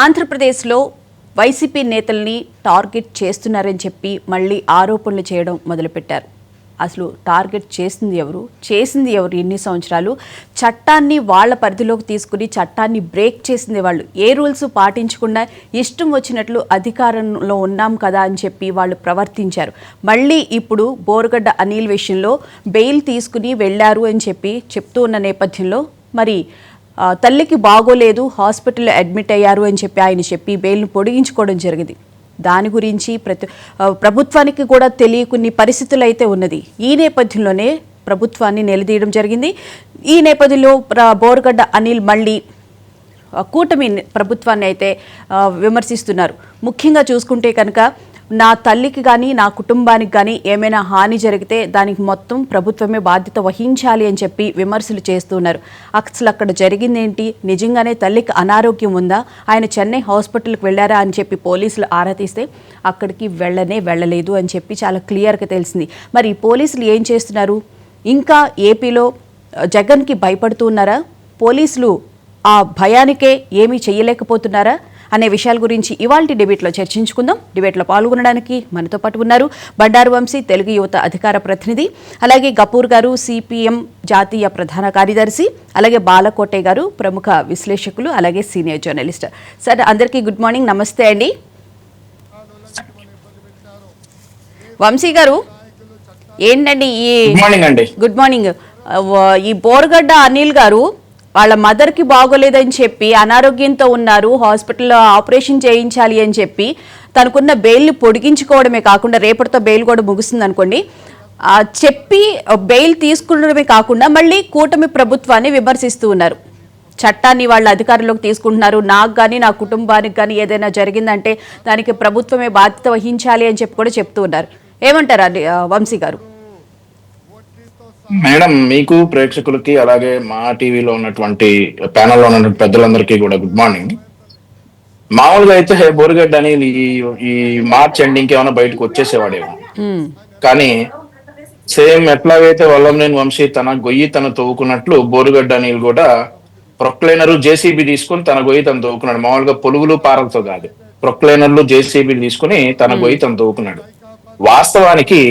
ఆంధ్రప్రదేశ్లో YCP నేతల్ని target చేస్తున్నారని చెప్పి మళ్ళీ ఆరోపణలు చేయడం మొదలుపెట్టారు. అసలు టార్గెట్ చేసింది ఎవరు ఇన్ని సంవత్సరాలు? చట్టాన్ని వాళ్ళ పరిధిలోకి తీసుకుని చట్టాన్ని బ్రేక్ చేసింది వాళ్ళు. ఏ రూల్స్ పాటించకుండా ఇష్టం వచ్చినట్లు అధికారంలో ఉన్నాం కదా అని చెప్పి వాళ్ళు ప్రవర్తించారు. మళ్ళీ ఇప్పుడు బోరుగడ్డ అనిల్ విషయంలో బెయిల్ తీసుకుని వెళ్ళారు అని చెప్పి చెప్తూ ఉన్న నేపథ్యంలో మరి తల్లికి బాగోలేదు, హాస్పిటల్లో అడ్మిట్ అయ్యారు అని చెప్పి ఆయన చెప్పి బెయిల్ను పొడిగించుకోవడం జరిగింది. దాని గురించి ప్రభుత్వానికి కూడా తెలియకుని పరిస్థితులు అయితే ఉన్నది. ఈ నేపథ్యంలోనే ప్రభుత్వాన్ని నిలదీయడం జరిగింది. ఈ నేపథ్యంలో బోరుగడ్డ అనిల్ మళ్ళీ కూటమి ప్రభుత్వాన్ని అయితే విమర్శిస్తున్నారు. ముఖ్యంగా చూసుకుంటే కనుక నా తల్లికి కానీ నా కుటుంబానికి కానీ ఏమైనా హాని జరిగితే దానికి మొత్తం ప్రభుత్వమే బాధ్యత వహించాలి అని చెప్పి విమర్శలు చేస్తున్నారు. అసలు అక్కడ జరిగిందేంటి? నిజంగానే తల్లికి అనారోగ్యం ఉందా? ఆయన చెన్నై హాస్పిటల్కి వెళ్ళారా అని చెప్పి పోలీసులు ఆరా తీస్తే అక్కడికి వెళ్ళలేదు అని చెప్పి చాలా క్లియర్గా తెలిసింది. మరి పోలీసులు ఏం చేస్తున్నారు? ఇంకా ఏపీలో జగన్కి భయపడుతూ ఉన్నారా? పోలీసులు ఆ భయానికే ఏమీ చేయలేకపోతున్నారా అనే విషయాల గురించి ఇవాల్టి డిబేట్లో చర్చించుకుందాం. డిబేట్లో పాల్గొనడానికి మనతో పాటు ఉన్నారు బండారు వంశీ, తెలుగు యువత అధికార ప్రతినిధి, అలాగే గపూర్ గారు, సిపిఎం జాతీయ ప్రధాన కార్యదర్శి, అలాగే బాలకోటే గారు, ప్రముఖ విశ్లేషకులు, అలాగే సీనియర్ జర్నలిస్ట్. సార్ అందరికీ గుడ్ మార్నింగ్, నమస్తే అండి. వంశీ గారు ఏంటండి గుడ్ మార్నింగ్. ఈ బోరుగడ్డ అనిల్ గారు వాళ్ళ మదర్కి బాగోలేదని చెప్పి అనారోగ్యంతో ఉన్నారు, హాస్పిటల్లో ఆపరేషన్ చేయించాలి అని చెప్పి తనకున్న బెయిల్ని పొడిగించుకోవడమే కాకుండా రేపటితో బెయిల్ కూడా ముగుస్తుంది అనుకోండి చెప్పి బెయిల్ తీసుకునడమే కాకుండా మళ్ళీ కూటమి ప్రభుత్వాన్ని విమర్శిస్తూ ఉన్నారు. చట్టాన్ని వాళ్ళ అధికారంలోకి తీసుకుంటున్నారు. నాకు కానీ నా కుటుంబానికి కానీ ఏదైనా జరిగిందంటే దానికి ప్రభుత్వమే బాధ్యత వహించాలి అని చెప్పి కూడా చెప్తూ ఉన్నారు. ఏమంటారు వంశీ గారు? మేడం, మీకు ప్రేక్షకులకి అలాగే మా టీవీలో ఉన్నటువంటి ప్యానల్లో ఉన్నటువంటి పెద్దలందరికీ కూడా గుడ్ మార్నింగ్. మామూలుగా అయితే బోరుగడ్డ అనేది ఈ మార్చ్ ఎండింగ్ ఏమైనా బయటకు వచ్చేసేవాడేమో, కానీ సేమ్ ఎట్లాగైతే వల్లంనేని వంశీ తన తవ్వుకున్నట్లు బోరుగడ్డ అనిల్ కూడా ప్రొక్లైనరు జేసీబీ తీసుకుని తన గొయ్యి తను తవ్వుకున్నాడు. మామూలుగా పొలుగులు పారలతో కాదు, ప్రొక్లైనర్లు జేసీబీ తీసుకుని తన గొయ్యి తను తవ్వుకున్నాడు. వాస్తవానికి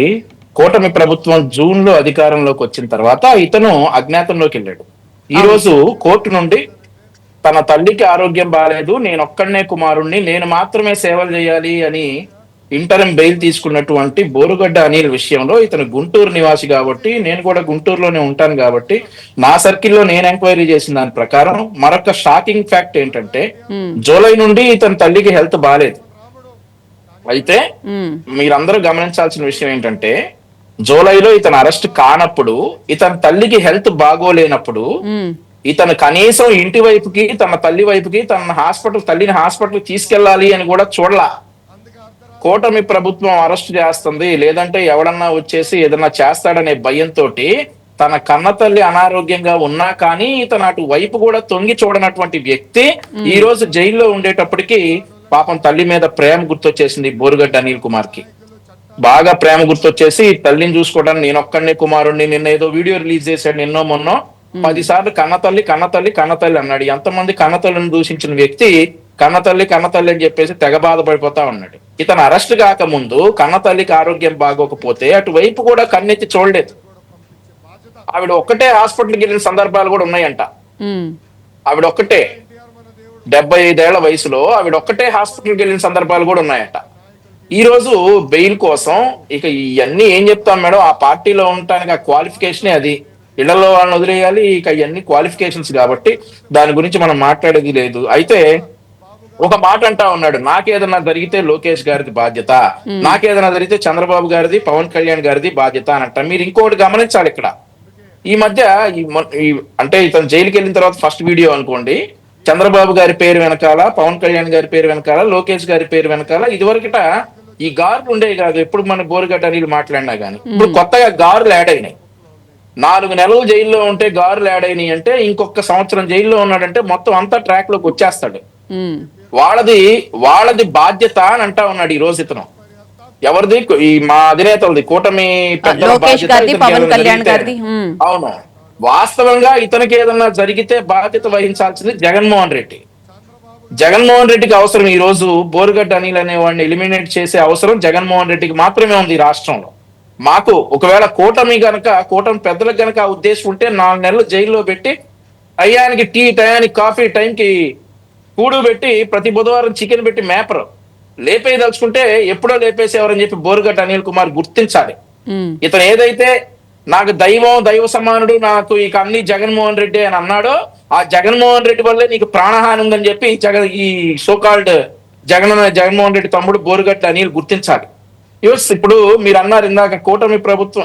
కూటమి ప్రభుత్వం జూన్ లో అధికారంలోకి వచ్చిన తర్వాత ఇతను అజ్ఞాతంలోకి వెళ్ళాడు. ఈ రోజు కోర్టు నుండి తన తల్లికి ఆరోగ్యం బాగాలేదు, నేను ఒక్కడనే కుమారుణ్ణి, నేను మాత్రమే సేవలు చేయాలి అని ఇంటరం బెయిల్ తీసుకున్నటువంటి బోరుగడ్డ అనిల్ విషయంలో ఇతను గుంటూరు నివాసి కాబట్టి, నేను కూడా గుంటూరులోనే ఉంటాను కాబట్టి నా సర్కిల్లో నేను ఎంక్వైరీ చేసిన దాని ప్రకారం మరొక షాకింగ్ ఫ్యాక్ట్ ఏంటంటే జూలై నుండి ఇతని తల్లికి హెల్త్ బాగాలేదు. అయితే మీరందరూ గమనించాల్సిన విషయం ఏంటంటే జూలైలో ఇతను అరెస్ట్ కానప్పుడు, ఇతని తల్లికి హెల్త్ బాగోలేనప్పుడు ఇతను కనీసం ఇంటి వైపుకి తన తల్లి వైపుకి తల్లిని హాస్పిటల్ తీసుకెళ్లాలి అని కూడా చూడలా. కూటమి ప్రభుత్వం అరెస్ట్ చేస్తుంది, లేదంటే ఎవడన్నా వచ్చేసి ఏదన్నా చేస్తాడనే భయంతో తన కన్న తల్లి అనారోగ్యంగా ఉన్నా కానీ ఇతను అటు వైపు కూడా తొంగి చూడనటువంటి వ్యక్తి ఈ రోజు జైల్లో ఉండేటప్పటికి పాపం తల్లి మీద ప్రేమ గుర్తొచ్చేసింది బోరుగడ్డ అనిల్ కుమార్ కి. బాగా ప్రేమ గుర్తొచ్చేసి తల్లిని చూసుకోవడానికి నేను ఒక్కడనే కుమారుణ్ణి, నిన్న ఏదో వీడియో రిలీజ్ చేశాడు నిన్నో మొన్నో 10 సార్లు కన్నతల్లి అన్నాడు. ఎంతమంది కన్నతల్లిని దూషించిన వ్యక్తి కన్నతల్లి అని చెప్పేసి తెగ బాధపడిపోతా ఉన్నాడు. ఇతను అరెస్ట్ కాకముందు కన్నతల్లికి ఆరోగ్యం బాగోకపోతే అటువైపు కూడా కన్నెత్తి చూడలేదు. ఆవిడ ఒక్కటే హాస్పిటల్కి వెళ్ళిన సందర్భాలు కూడా ఉన్నాయంట. ఆవిడ ఒక్కటే 75 ఏళ్ల వయసులో ఆవిడ ఒక్కటే హాస్పిటల్కి వెళ్ళిన సందర్భాలు కూడా ఉన్నాయంట. ఈ రోజు బెయిల్ కోసం ఇక ఇవన్నీ ఏం చెప్తాం మేడం, ఆ పార్టీలో ఉండటానికి ఆ క్వాలిఫికేషనే అది. ఇళ్లలో వాళ్ళని వదిలేయాలి, ఇక ఇవన్నీ క్వాలిఫికేషన్స్ కాబట్టి దాని గురించి మనం మాట్లాడేది లేదు. అయితే ఒక మాట అంటా ఉన్నాడు, నాకేదన్నా జరిగితే లోకేష్ గారిది బాధ్యత, నాకేదన్నా జరిగితే చంద్రబాబు గారిది, పవన్ కళ్యాణ్ గారిది బాధ్యత అని అంట. మీరు ఇంకోటి గమనించాలి ఇక్కడ, ఈ మధ్య అంటే ఇతను జైలుకి వెళ్ళిన తర్వాత ఫస్ట్ వీడియో అనుకోండి, చంద్రబాబు గారి పేరు వెనకాల, పవన్ కళ్యాణ్ గారి పేరు వెనకాల, లోకేష్ గారి పేరు వెనకాల ఇదివరకట ఈ గార్లు ఉండేవి కాదు. ఎప్పుడు మన బోరుగడ్డ అనిల్ మాట్లాడినా గానీ ఇప్పుడు కొత్తగా గారులు యాడ్ అయినాయి. 4 నెలలు జైల్లో ఉంటే గారులు యాడ్ అయినాయి అంటే ఇంకొక సంవత్సరం జైల్లో ఉన్నాడంటే మొత్తం అంతా ట్రాక్ లోకి వచ్చేస్తాడు. వాళ్ళది బాధ్యత అని అంటా ఉన్నాడు ఈ రోజు ఇతను. ఎవరిది? ఈ మా అధినేతలది, కూటమి పెద్దల బాధ్యత. అవును, వాస్తవంగా ఇతనికి ఏదన్నా జరిగితే బాధ్యత వహించాల్సింది జగన్మోహన్ రెడ్డి. జగన్మోహన్ రెడ్డికి అవసరం ఈ రోజు బోరుగడ్డ అనిల్ అనే వాడిని ఎలిమినేట్ చేసే అవసరం జగన్మోహన్ రెడ్డికి మాత్రమే ఉంది ఈ రాష్ట్రంలో. మాకు ఒకవేళ కూటమి పెద్దలకు గనక ఆ ఉద్దేశం ఉంటే 4 నెలలు జైల్లో పెట్టి టయానికి టీ, టయానికి కాఫీ, టైంకి కూడు పెట్టి ప్రతి బుధవారం చికెన్ పెట్టి మేపరు లేపేయదలుచుకుంటే ఎప్పుడో లేపేసేవారని చెప్పి బోరుగడ్డ అనిల్ కుమార్ గుర్తించాలి. ఇతను ఏదైతే నాకు దైవ సమానుడు, నాకు ఇక అన్ని జగన్మోహన్ రెడ్డి అని అన్నాడో, ఆ జగన్మోహన్ రెడ్డి వల్లే నీకు ప్రాణహాని ఉందని చెప్పి ఈ సోకాల్డ్ జగన్మోహన్ రెడ్డి తమ్ముడు బోరుగడ్డ అనిల్ గుర్తించాలి. ఇప్పుడు మీరు అన్నారు ఇందాక కూటమి ప్రభుత్వం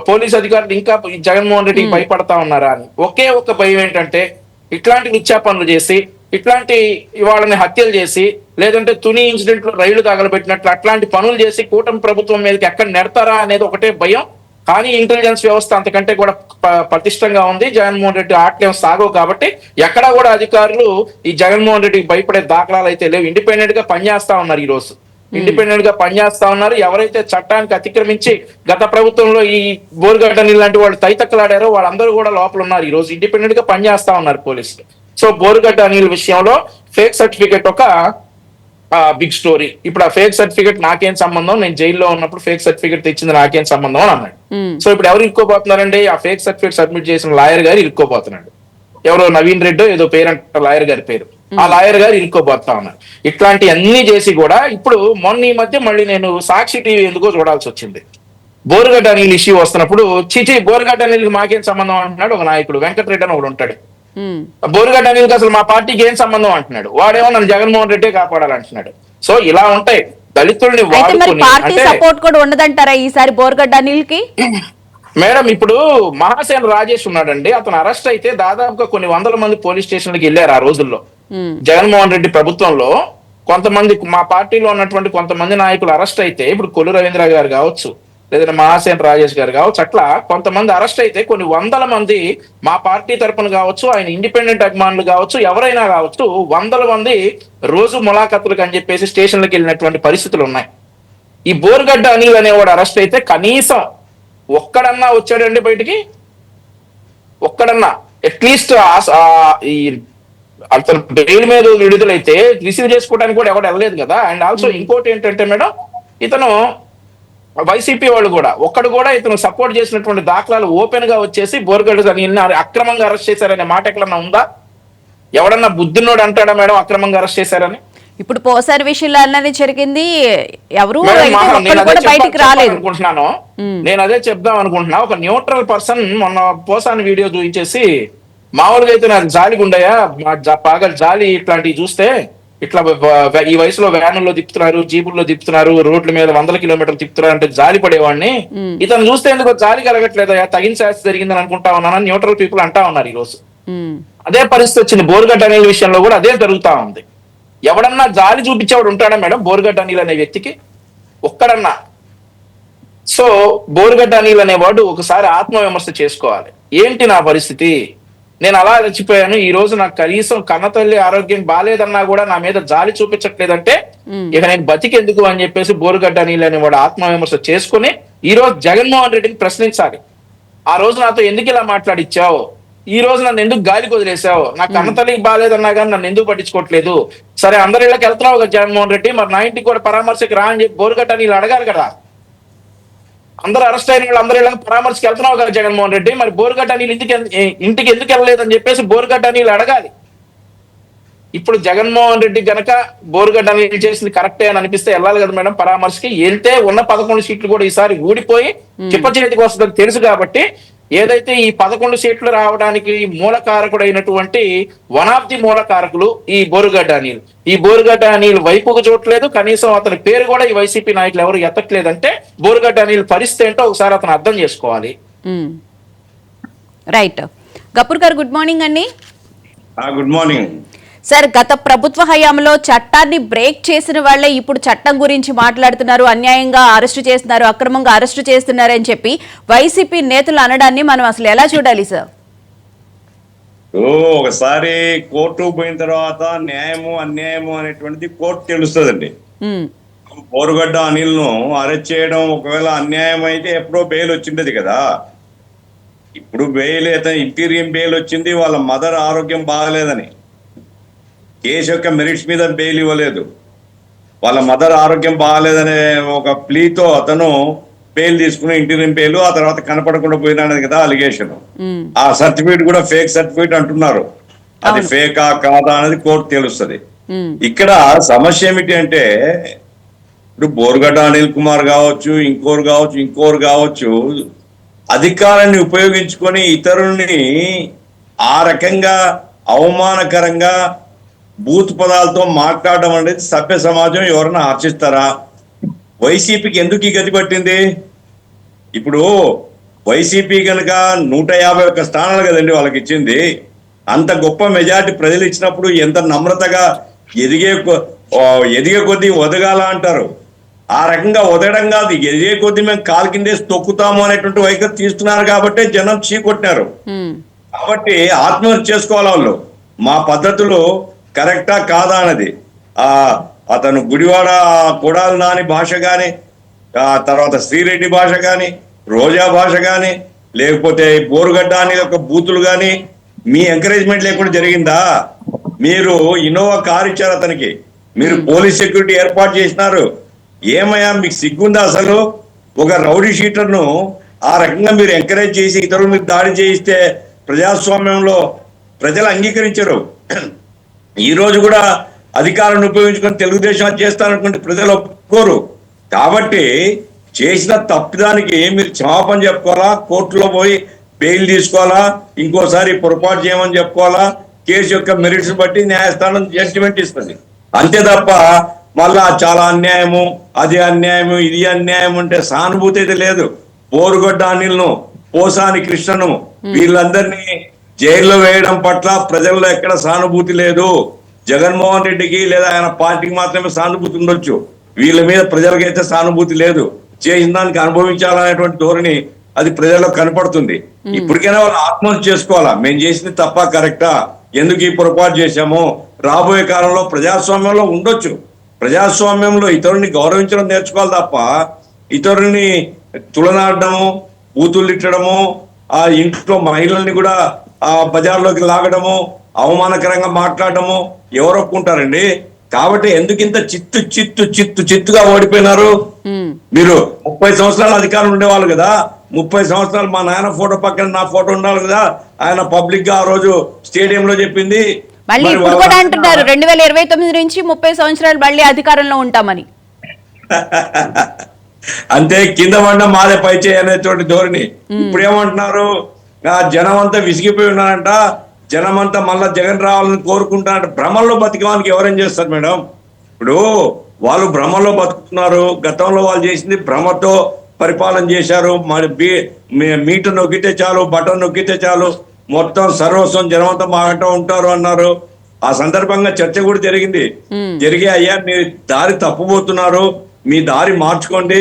పోలీస్ అధికారులు ఇంకా ఈ జగన్మోహన్ రెడ్డికి భయపడతా ఉన్నారా అని. ఒకే ఒక్క భయం ఏంటంటే ఇట్లాంటి నిత్యా పనులు చేసి, ఇట్లాంటి వాళ్ళని హత్యలు చేసి, లేదంటే తుని ఇన్సిడెంట్ లో రైళ్లు తగలబెట్టినట్లు అట్లాంటి పనులు చేసి కూటమి ప్రభుత్వం మీదకి ఎక్కడ నెడతారా అనేది ఒకటే భయం. కానీ ఇంటెలిజెన్స్ వ్యవస్థ అంతకంటే కూడా పటిష్టంగా ఉంది. జగన్మోహన్ రెడ్డి ఆటలేం సాగవు కాబట్టి ఎక్కడా కూడా అధికారులు ఈ జగన్మోహన్ రెడ్డికి భయపడే దాఖలాలు అయితే లేవు. ఇండిపెండెంట్ గా పనిచేస్తా ఉన్నారు. ఈ రోజు ఇండిపెండెంట్ గా పనిచేస్తా ఉన్నారు. ఎవరైతే చట్టానికి అతిక్రమించి గత ప్రభుత్వంలో ఈ బోరుగడ్డ లాంటి వాళ్ళు తైతక్కలాడారో వాళ్ళందరూ కూడా లోపల ఉన్నారు. ఈ రోజు ఇండిపెండెంట్ గా పనిచేస్తా ఉన్నారు పోలీసులు. సో బోరుగడ్డ అనిల్ విషయంలో ఫేక్ సర్టిఫికెట్ ఒక బిగ్ స్టోరీ. ఇప్పుడు ఆ ఫేక్ సర్టిఫికెట్ నాకేం సంబంధం, నేను జైల్లో ఉన్నప్పుడు ఫేక్ సర్టిఫికెట్ తెచ్చింది నాకేం సంబంధం అని అన్నాడు. సో ఇప్పుడు ఎవరు ఇరుక్కోబోతున్నారండి? ఆ ఫేక్ సర్టిఫికెట్ సబ్మిట్ చేసిన లాయర్ గారు ఇరుక్కోబోతున్నాడు. ఎవరో నవీన్ రెడ్డో ఏదో పేరంట లాయర్ గారి పేరు. ఆ లాయర్ గారు ఇరుక్కోబోతా ఉన్నారు. ఇట్లాంటి అన్ని చేసి కూడా ఇప్పుడు ఈ మధ్య మళ్ళీ నేను సాక్షి టీవీ ఎందుకో చూడాల్సి వచ్చింది. బోరుగడ్డ అనిల్ ఇష్యూ వస్తున్నప్పుడు బోరుగడ్డ అనిల్ మాకేం సంబంధం అంటున్నాడు ఒక నాయకుడు, వెంకటరెడ్డి అని ఒకడు ఉంటాడు. బోరుగడ్డ అనిల్ అసలు మా పార్టీకి ఏం సంబంధం అంటున్నాడు. వాడేమో నన్ను జగన్మోహన్ రెడ్డి కాపాడాలంటున్నాడు. సో ఇలా ఉంటాయి దళితుల్ని వాడుకుని సపోర్ట్ కూడా ఉండదంటారా ఈసారి బోరుగడ్డ అనిల్ కి? మేడం ఇప్పుడు మహాసేన రాజేష్ ఉన్నాడండి. అతను అరెస్ట్ అయితే దాదాపుగా కొన్ని వందల మంది పోలీస్ స్టేషన్లకు వెళ్ళారు ఆ రోజుల్లో. జగన్మోహన్ రెడ్డి ప్రభుత్వంలో కొంతమంది మా పార్టీలో ఉన్నటువంటి కొంతమంది నాయకులు అరెస్ట్ అయితే, ఇప్పుడు కొల్లు రవీంద్ర గారు కావచ్చు, లేదంటే మహాసేన రాజేష్ గారు కావచ్చు, అట్లా కొంతమంది అరెస్ట్ అయితే కొన్ని వందల మంది మా పార్టీ తరఫున కావచ్చు, ఆయన ఇండిపెండెంట్ అభిమానులు కావచ్చు, ఎవరైనా కావచ్చు, వందల మంది రోజు ములాఖతులకు అని చెప్పేసి స్టేషన్లకు వెళ్ళినటువంటి పరిస్థితులు ఉన్నాయి. ఈ బోరుగడ్డ అనిల్ అనేవాడు అరెస్ట్ అయితే కనీసం ఒక్కడన్నా వచ్చాడండి బయటికి? ఒక్కడన్నా అట్లీస్ట్ ఈ అతను బెయిల్ మీద విడుదలైతే రిసీవ్ చేసుకోవడానికి కూడా ఎవరు వెళ్ళలేదు కదా. అండ్ ఆల్సో ఇంకోటి ఏంటంటే మేడం, ఇతను వైసీపీ వాళ్ళు కూడా ఒక్కడు కూడా ఇతను సపోర్ట్ చేసినటువంటి దాఖలాలు ఓపెన్ గా వచ్చేసి బోరుగడ్డ అనిల్ని అక్రమంగా అరెస్ట్ చేశారనే మాట ఎక్కడన్నా ఉందా? ఎవడన్నా బుద్ధినోడు అంటాడా మేడం అక్రమంగా అరెస్ట్ చేశారని? ఇప్పుడు పోసారి విషయంలో అన్నది జరిగింది. ఎవరు బయటికి రాలేదు అనుకుంటున్నాను. నేను అదే చెప్దాం అనుకుంటున్నా. ఒక న్యూట్రల్ పర్సన్ మొన్న పోసాని వీడియో చూపించేసి, మామూలుగా అయితే నాకు జాలి గుండయా, బాగా జాలి ఇట్లాంటివి చూస్తే, ఇట్లా ఈ వయసులో వ్యానుల్లో తిప్పుతున్నారు, జీబుల్లో తిప్పుతున్నారు, రోడ్ల మీద 100 కిలోమీటర్లు తిప్పుతున్నారు అంటే జాలి పడేవాడిని. ఇతను చూస్తే ఎందుకో జాలి కలగట్లేదా, తగిన శాస్తి జరిగిందని అనుకుంటా ఉన్నానని న్యూట్రల్ పీపుల్ అంటా ఉన్నారు ఈ రోజు. అదే పరిస్థితి వచ్చింది బోరుగడ్డ అనిల్ విషయంలో కూడా అదే జరుగుతా ఉంది. ఎవడన్నా జాలి చూపించేవాడు ఉంటాడా మేడం బోరుగడ్డ అనిల్ అనే వ్యక్తికి? ఒక్కడన్నా? సో బోరుగడ్డ అనిల్ అనేవాడు ఒకసారి ఆత్మవిమర్శ చేసుకోవాలి. ఏంటి నా పరిస్థితి, నేను అలా చచ్చిపోయాను, ఈ రోజు నాకు కనీసం కన్నతల్లి ఆరోగ్యం బాగాలేదన్నా కూడా నా మీద జాలి చూపించట్లేదంటే ఇక నేను బతికెందుకు అని చెప్పేసి బోరుగడ్డ అనిల్ అనేవాడు ఆత్మవిమర్శ చేసుకుని ఈ రోజు జగన్మోహన్ రెడ్డిని ప్రశ్నించాలి. ఆ రోజు నాతో ఎందుకు ఇలా మాట్లాడిచ్చావు, ఈ రోజు నన్ను ఎందుకు గాలికి వదిలేసావు, నాకు కన్నతల్లికి బాగాలేదన్నా కానీ నన్ను ఎందుకు పట్టించుకోవట్లేదు, సరే అందరి ఇళ్ళకి వెళ్తున్నావు కదా జగన్మోహన్ రెడ్డి, మరి నా ఇంటికి కూడా పరామర్శకి రా అని చెప్పి బోరుగడ్డ అనిల్ అడగాలి కదా. అందరూ అరెస్ట్ అయిన వాళ్ళు అందరి ఇళ్ళకి పరామర్శకి వెళ్తున్నావు కదా జగన్మోహన్ రెడ్డి, మరి బోరుగడ్డ అనిల్ ఇంటికి ఎందుకు వెళ్ళలేదని చెప్పేసి బోరుగడ్డ అనిల్ అడగాలి. ఇప్పుడు జగన్మోహన్ రెడ్డి గనక బోరుగడ్డ అనిల్ చేసింది కరెక్టే అని అనిపిస్తే వెళ్ళాలి కదా మేడం పరామర్శకి. వెళ్తే ఉన్న 11 సీట్లు కూడా ఈసారి ఊడిపోయి చిప్ప చేతికి వస్తుందని తెలుసు కాబట్టి ఏదైతే ఈ 11 సీట్లు రావడానికి మూలకారకుడైనటువంటి వన్ ఆఫ్ ది మూలకారకులు ఈ బోరుగడ్డ అనిల్. ఈ బోరుగడ్డ అనిల్ వైపుకు చూడట్లేదు, కనీసం అతని పేరు కూడా ఈ వైసీపీ నాయకులు ఎవరు ఎత్తట్లేదంటే బోరుగడ్డ అనిల్ పరిస్థితి ఏంటో ఒకసారి అతను అర్థం చేసుకోవాలి. రైట్. గపూర్ గారు గుడ్ మార్నింగ్ అండి. Good morning sir. గత ప్రభుత్వ హయాంలో చట్టాన్ని బ్రేక్ చేసిన వాళ్లే ఇప్పుడు చట్టం గురించి మాట్లాడుతున్నారు, అన్యాయంగా అరెస్టు చేస్తున్నారు, అక్రమంగా అరెస్టు చేస్తున్నారు అని చెప్పి వైసీపీ నేతలు అనడాన్ని మనం అసలు ఎలా చూడాలి సార్? ఒకసారి కోర్టు పోయిన తర్వాత న్యాయము అన్యాయము అనేటువంటిది కోర్టు తెలుస్తుందండి. బోరుగడ్డ అనిల్ ను అరెస్ట్ చేయడం ఒకవేళ అన్యాయం అయితే ఎప్పుడో బెయిల్ వచ్చిండేది కదా. ఇప్పుడు బెయిల్ ఇంటీరియం బెయిల్ వచ్చింది వాళ్ళ మదర్ ఆరోగ్యం బాగలేదని. కేసు యొక్క మెరిట్స్ మీద బెయిల్ ఇవ్వలేదు. వాళ్ళ మదర్ ఆరోగ్యం బాగాలేదనే ఒక ప్లీతో అతను బెయిల్ తీసుకుని ఇంటీరియం బెయిల్, ఆ తర్వాత కనపడకుండా పోయినాడని కదా అలిగేషన్. ఆ సర్టిఫికేట్ కూడా ఫేక్ సర్టిఫికేట్ అంటున్నారు. అది ఫేకా కాదా అనేది కోర్టు తెలుస్తుంది. ఇక్కడ సమస్య ఏమిటి అంటే, ఇప్పుడు బోరుగడ్డ అనిల్ కుమార్ కావచ్చు, ఇంకోరు కావచ్చు అధికారాన్ని ఉపయోగించుకొని ఇతరుల్ని ఆ రకంగా అవమానకరంగా బూత్ పదాలతో మాట్లాడడం అనేది సభ్య సమాజం ఎవరన్నా ఆర్చిస్తారా? వైసీపీకి ఎందుకు ఈ గతి పట్టింది? ఇప్పుడు వైసీపీ కనుక 151 స్థానాలు కదండి వాళ్ళకి ఇచ్చింది. అంత గొప్ప మెజార్టీ ప్రజలు ఇచ్చినప్పుడు ఎంత నమ్రతగా ఎదిగే కొద్దీ ఒదగాల అంటారు. ఆ రకంగా ఒదగడం కాదు, ఎదిగే కొద్దీ మేము కాలు కిందేసి తొక్కుతాము అనేటువంటి వైఖరి తీస్తున్నారు కాబట్టి జనం చీకొట్టినారు. కాబట్టి ఆత్మహత్య చేసుకోవాలి వాళ్ళు. మా పద్ధతులు కరెక్టా కాదా అన్నది అతను గుడివాడ కొడాలి నాని భాష కానీ, తర్వాత శ్రీరెడ్డి భాష కానీ, రోజా భాష కానీ, లేకపోతే బోరుగడ్డ అనే ఒక బూతులు కానీ మీ ఎంకరేజ్మెంట్ లేకుండా జరిగిందా? మీరు ఇన్నోవా కార్ ఇచ్చారు అతనికి, మీరు పోలీస్ సెక్యూరిటీ ఏర్పాటు చేసినారు. ఏమయ్యా మీకు సిగ్గుందా అసలు? ఒక రౌడీ షీటర్ను ఆ రకంగా మీరు ఎంకరేజ్ చేసి ఇతరుల మీద దాడి చేయిస్తే ప్రజాస్వామ్యంలో ప్రజలు అంగీకరించరు. ఈ రోజు కూడా అధికారాన్ని ఉపయోగించుకొని తెలుగుదేశం చేస్తారనుకుంటే ప్రజలు ఒప్పుకోరు. కాబట్టి చేసిన తప్పిదానికి మీరు క్షమాపణ చెప్పుకోవాలా, కోర్టులో పోయి బెయిల్ తీసుకోవాలా, ఇంకోసారి పొరపాటు చేయమని చెప్పుకోవాలా. కేసు యొక్క మెరిట్స్ బట్టి న్యాయస్థానం జడ్జిమెంట్ ఇస్తుంది. అంతే తప్ప మళ్ళా చాలా అన్యాయము, అది అన్యాయము, ఇది అన్యాయం అంటే సానుభూతి అయితే లేదు. బోరుగడ్డ అనిల్ను, పోసాని కృష్ణను వీళ్ళందరినీ జైల్లో వేయడం పట్ల ప్రజల్లో ఎక్కడ సానుభూతి లేదు. జగన్మోహన్ రెడ్డికి లేదా ఆయన పార్టీకి మాత్రమే సానుభూతి ఉండొచ్చు, వీళ్ళ మీద ప్రజలకైతే సానుభూతి లేదు. చేసిన దానికి అనుభవించాలనేటువంటి ధోరణి అది ప్రజల్లో కనపడుతుంది. ఇప్పటికైనా వాళ్ళు ఆత్మహత్య చేసుకోవాలా, మేము చేసింది తప్ప కరెక్టా, ఎందుకు ఈ పొరపాటు చేశాము. రాబోయే కాలంలో ప్రజాస్వామ్యంలో ఉండొచ్చు, ప్రజాస్వామ్యంలో ఇతరుల్ని గౌరవించడం నేర్చుకోవాలి తప్ప ఇతరుల్ని తులనాడము, బూతులు తిట్టడము, ఆ ఇంట్లో మహిళల్ని కూడా ఆ బజార్లోకి లాగడము, అవమానకరంగా మాట్లాడటము ఎవరు ఒప్పుకుంటారండి? కాబట్టి ఎందుకు ఇంత చిత్తుగా ఓడిపోయినారు? మీరు 30 సంవత్సరాల అధికారం ఉండేవాళ్ళు కదా, 30 సంవత్సరాలు మా నాయన ఫోటో పక్కన నా ఫోటో ఉండాలి కదా. ఆయన పబ్లిక్ గా ఆ రోజు స్టేడియంలో చెప్పింది. మళ్ళీ ఇప్పుడు కూడా అంటున్నారు 2029 నుంచి 30 సంవత్సరాలు మళ్ళీ అధికారంలో ఉంటామని. అంతే, కింద పడ్డ మాదే పై చేయనేటువంటి ధోరణి. ఇప్పుడు ఏమంటున్నారు? జనం అంతా విసిగిపోయి ఉన్నారంట, జనం అంతా మళ్ళా జగన్ రావాలని కోరుకుంటారంట. భ్రమంలో బతికడానికి ఎవరేం చేస్తారు మేడం? ఇప్పుడు వాళ్ళు భ్రమంలో బతుకుతున్నారు. గతంలో వాళ్ళు చేసింది భ్రమతో పరిపాలన చేశారు. మరి మీటర్ నొక్కితే చాలు, బటన్ నొక్కితే చాలు, మొత్తం సర్వస్వం జనమంతా మాగంట ఉంటారు అన్నారు. ఆ సందర్భంగా చర్చ కూడా జరిగి అయ్యా మీరు దారి తప్పుపోతున్నారు, మీ దారి మార్చుకోండి,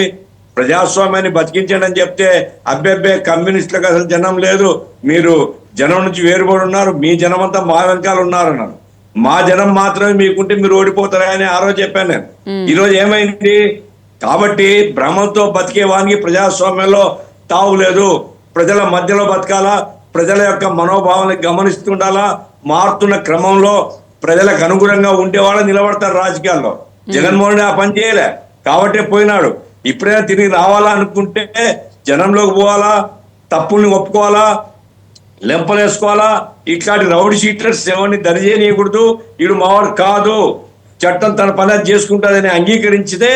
ప్రజాస్వామ్యాన్ని బతికించండి అని చెప్తే అబ్బెబ్బే కమ్యూనిస్టులకు అసలు జనం లేదు, మీరు జనం నుంచి వేరుబడి ఉన్నారు, మీ జనం అంతా మా వెనకాల ఉన్నారన్నారు. మా జనం మాత్రమే మీకుంటే మీరు ఓడిపోతారా అని ఆ రోజు చెప్పాను నేను. ఈరోజు ఏమైంది? కాబట్టి భ్రమంతో బతికే వానికి ప్రజాస్వామ్యంలో తావు లేదు. ప్రజల మధ్యలో బతకాలా, ప్రజల యొక్క మనోభావాన్ని గమనిస్తుండాలా. మారుతున్న క్రమంలో ప్రజలకు అనుగుణంగా ఉండేవాళ్ళు నిలబడతారు రాజకీయాల్లో. జగన్మోహన్ రెడ్డి ఆ పని చేయలే కాబట్టి పోయినాడు. ఇప్పుడైనా తిరిగి రావాలా అనుకుంటే జనంలోకి పోవాలా, తప్పుల్ని ఒప్పుకోవాలా, లెంపలేసుకోవాలా. ఇట్లాంటి రౌడీ షీటర్స్ ఎవరిని దరిచేయకూడదు. వీడు మావాడు కాదు, చట్టం తన పని చేసుకుంటుందని అంగీకరించితే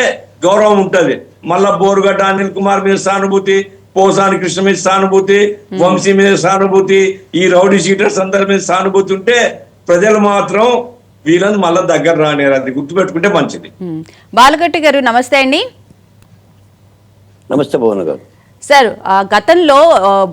గౌరవం ఉంటుంది. మళ్ళా బోరుగడ్డ అనిల్ కుమార్ మీద సానుభూతి, పోసాని కృష్ణ మీద సానుభూతి, వంశీ మీద సానుభూతి, ఈ రౌడీ షీటర్స్ అందరి మీద సానుభూతి ఉంటే ప్రజలు మాత్రం వీళ్ళని మళ్ళా దగ్గర రానేరు. అది గుర్తుపెట్టుకుంటే మంచిది. బాలగట్టి గారు నమస్తే అండి. నమస్తే భువన గారు. సార్, గతంలో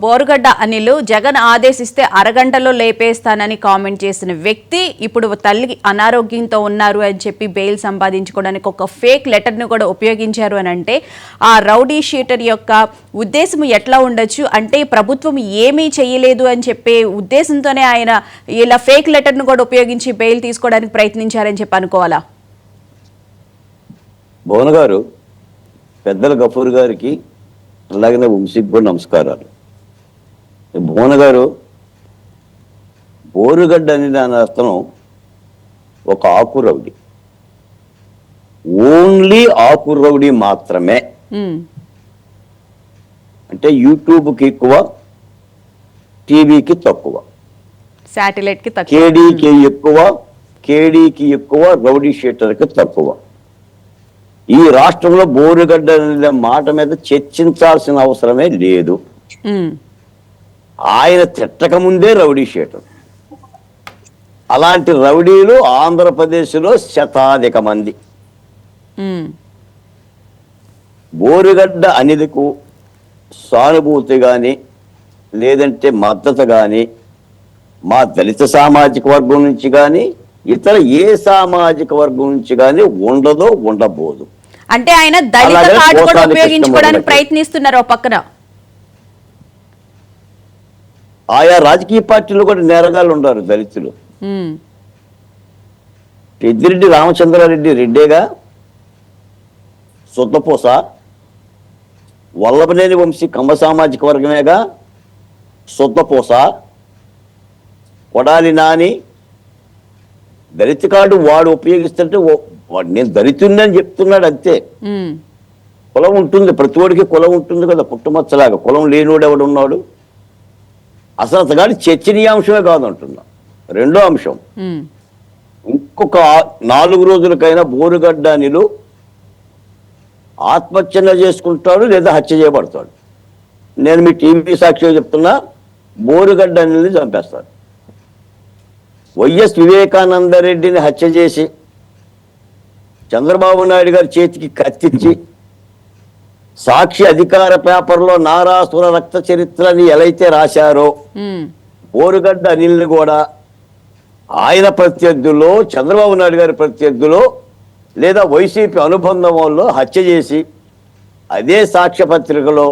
బోరుగడ్డ అనిల్ జగన్ ఆదేశిస్తే అరగంటలో లేపేస్తానని కామెంట్ చేసిన వ్యక్తి ఇప్పుడు తల్లి అనారోగ్యంతో ఉన్నారు అని చెప్పి బెయిల్ సంపాదించుకోవడానికి ఒక ఫేక్ లెటర్ను కూడా ఉపయోగించారు అని అంటే ఆ రౌడీ షీటర్ యొక్క ఉద్దేశం ఎట్లా ఉండొచ్చు? అంటే ప్రభుత్వం ఏమీ చేయలేదు అని చెప్పే ఉద్దేశంతోనే ఆయన ఇలా ఫేక్ లెటర్ను కూడా ఉపయోగించి బెయిల్ తీసుకోవడానికి ప్రయత్నించారని చెప్పి అనుకోవాలా? భువన గారు, పెద్దల గఫూర్ గారికి అలాగనే వంశీకి కూడా నమస్కారాలు. భువన గారు, బోరుగడ్డ అనే దాని అర్థం ఒక ఆకు రౌడీ, ఓన్లీ ఆకు రౌడీ మాత్రమే. ఉమ్, అంటే యూట్యూబ్కి ఎక్కువ, టీవీకి తక్కువ, శాటిలైట్కి తక్కువ. కేడీకి ఎక్కువ, రౌడీ షీటర్కి తక్కువ. ఈ రాష్ట్రంలో బోరుగడ్డ అనే మాట మీద చర్చించాల్సిన అవసరమే లేదు. ఉమ్, ఆయన తిట్టక ముందే రౌడీ షీటర్. అలాంటి రౌడీలు ఆంధ్రప్రదేశ్లో శతాధిక మంది. ఉమ్, బోరుగడ్డ అనిలకు సానుభూతి కానీ లేదంటే మద్దతు కానీ మా దళిత సామాజిక వర్గం నుంచి కానీ ఇతర ఏ సామాజిక వర్గం నుంచి కానీ ఉండబోదు. అంటే ఆయన దళిత అలాగే కార్డు కూడా పోసాని ఉపయోగించుకోవడానికి కృష్ణమూర్తి. ప్రయత్నిస్తున్నారు ఒక పక్కన. ఆయా రాజకీయ పార్టీలు కూడా నేరగాళ్ళు ఉన్నారు దళితులు. ఉమ్, పెద్దిరెడ్డి రామచంద్రారెడ్డి రెడ్డేగా, సొద్దపూస, వల్లభనేని వంశీ కమ్మ సామాజిక వర్గమేగా, సొద్దపూస, కొడాలి నాని దళిత కార్డు వాడు ఉపయోగిస్తుంటే నేను దళితుడిని అని చెప్తున్నాడు అంతే. ఉమ్, కులం ఉంటుంది, ప్రతి వాడికి కులం ఉంటుంది కదా, పుట్టుమచ్చలాగా. కులం లేనివాడు ఎవడున్నాడు? అసలు అతగాడి చర్చనీయాంశమే కాదు అంటున్నా. రెండో అంశం, ఉమ్, ఇంకొక 4 రోజులకైనా బోరుగడ్డ అనిలు ఆత్మహత్య చేసుకుంటాడు లేదా హత్య చేయబడతాడు. నేను మీ టీవీ సాక్షిగా చెప్తున్నా, బోరుగడ్డ అనిల్ని చంపేస్తాడు. వైఎస్ వివేకానందరెడ్డిని హత్య చేసి చంద్రబాబు నాయుడు గారి చేతికి కత్తిచ్చి సాక్షి అధికార పేపర్లో నారాసుర రక్త చరిత్రని ఎలా అయితే రాశారో, ఉమ్, బోరుగడ్డ అనిల్ని కూడా ఆయన ప్రత్యర్థుల్లో, చంద్రబాబు నాయుడు గారి ప్రత్యర్థులో లేదా వైసీపీ అనుబంధం వల్ల హత్య చేసి అదే సాక్ష్య పత్రికలో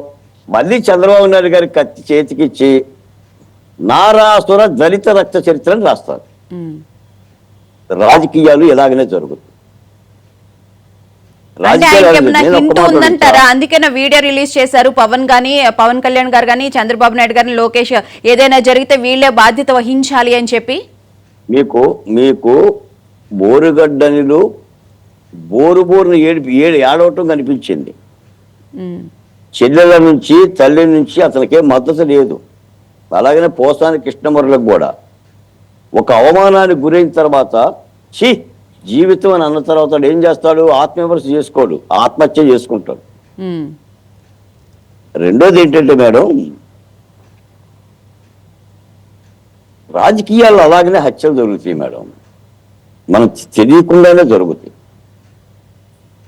మళ్ళీ చంద్రబాబు నాయుడు గారి కత్తి చేతికిచ్చి నారాసుర దళిత రక్త చరిత్రను రాస్తారు. ఉమ్. రాజకీయాలు ఎలాగనే జరుగుతుంది. అంటే ఆయనకి ఏమన్నా నేను ఒక్క హింట్ మాట ఉందంటారా? అడుగుతా. అందుకేనా వీడియో రిలీజ్ చేశారు పవన్ కళ్యాణ్ గారు కానీ చంద్రబాబు నాయుడు గారిని, లోకేష్ ఏదైనా జరిగితే వీళ్ళే బాధ్యత వహించాలి అని చెప్పి? మీకు బోరుగడ్డనిలు బోరుని ఏడవటం కనిపించింది. ఉమ్, చెల్లెల నుంచి, తల్లి నుంచి అతనికే మద్దతు లేదు. అలాగనే పోసాని కృష్ణమురళికి కూడా ఒక అవమానానికి గురైన తర్వాత జీవితం అని అన్న తర్వాత ఏం చేస్తాడు? ఆత్మవిమర్శ చేసుకోడు, ఆత్మహత్య చేసుకుంటాడు. ఉమ్, రెండోది ఏంటంటే మేడం, రాజకీయాల్లో అలాగనే హత్యలు జరుగుతాయి మేడం, మనం తెలియకుండానే జరుగుతాయి.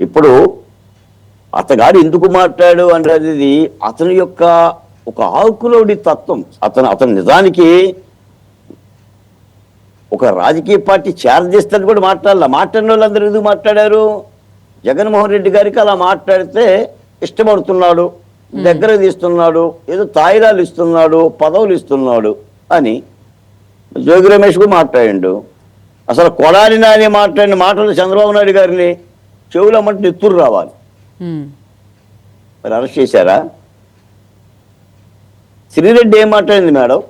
ఇప్పుడు అతగాడు ఎందుకు మాట్లాడు అనేది అతని యొక్క ఒక ఆకులోడి తత్వం. అతను నిజానికి ఒక రాజకీయ పార్టీ చేరదీస్తాను కూడా మాట్లాడిన వాళ్ళందరూ ఎందుకు మాట్లాడారు? జగన్మోహన్ రెడ్డి గారికి అలా మాట్లాడితే ఇష్టపడుతున్నాడు, దగ్గర తీస్తున్నాడు, ఏదో తాయిలాలు ఇస్తున్నాడు, పదవులు ఇస్తున్నాడు అని జోగి రమేష్ కూడా మాట్లాడిండు. అసలు కొడాలి నాని మాట్లాడిన మాటలు చంద్రబాబు నాయుడు గారిని చెవులమ్మంటే నెత్తురు రావాలి. ఉమ్, మరి అరెస్ట్ చేశారా? శ్రీరెడ్డి ఏం మాట్లాడింది మేడం?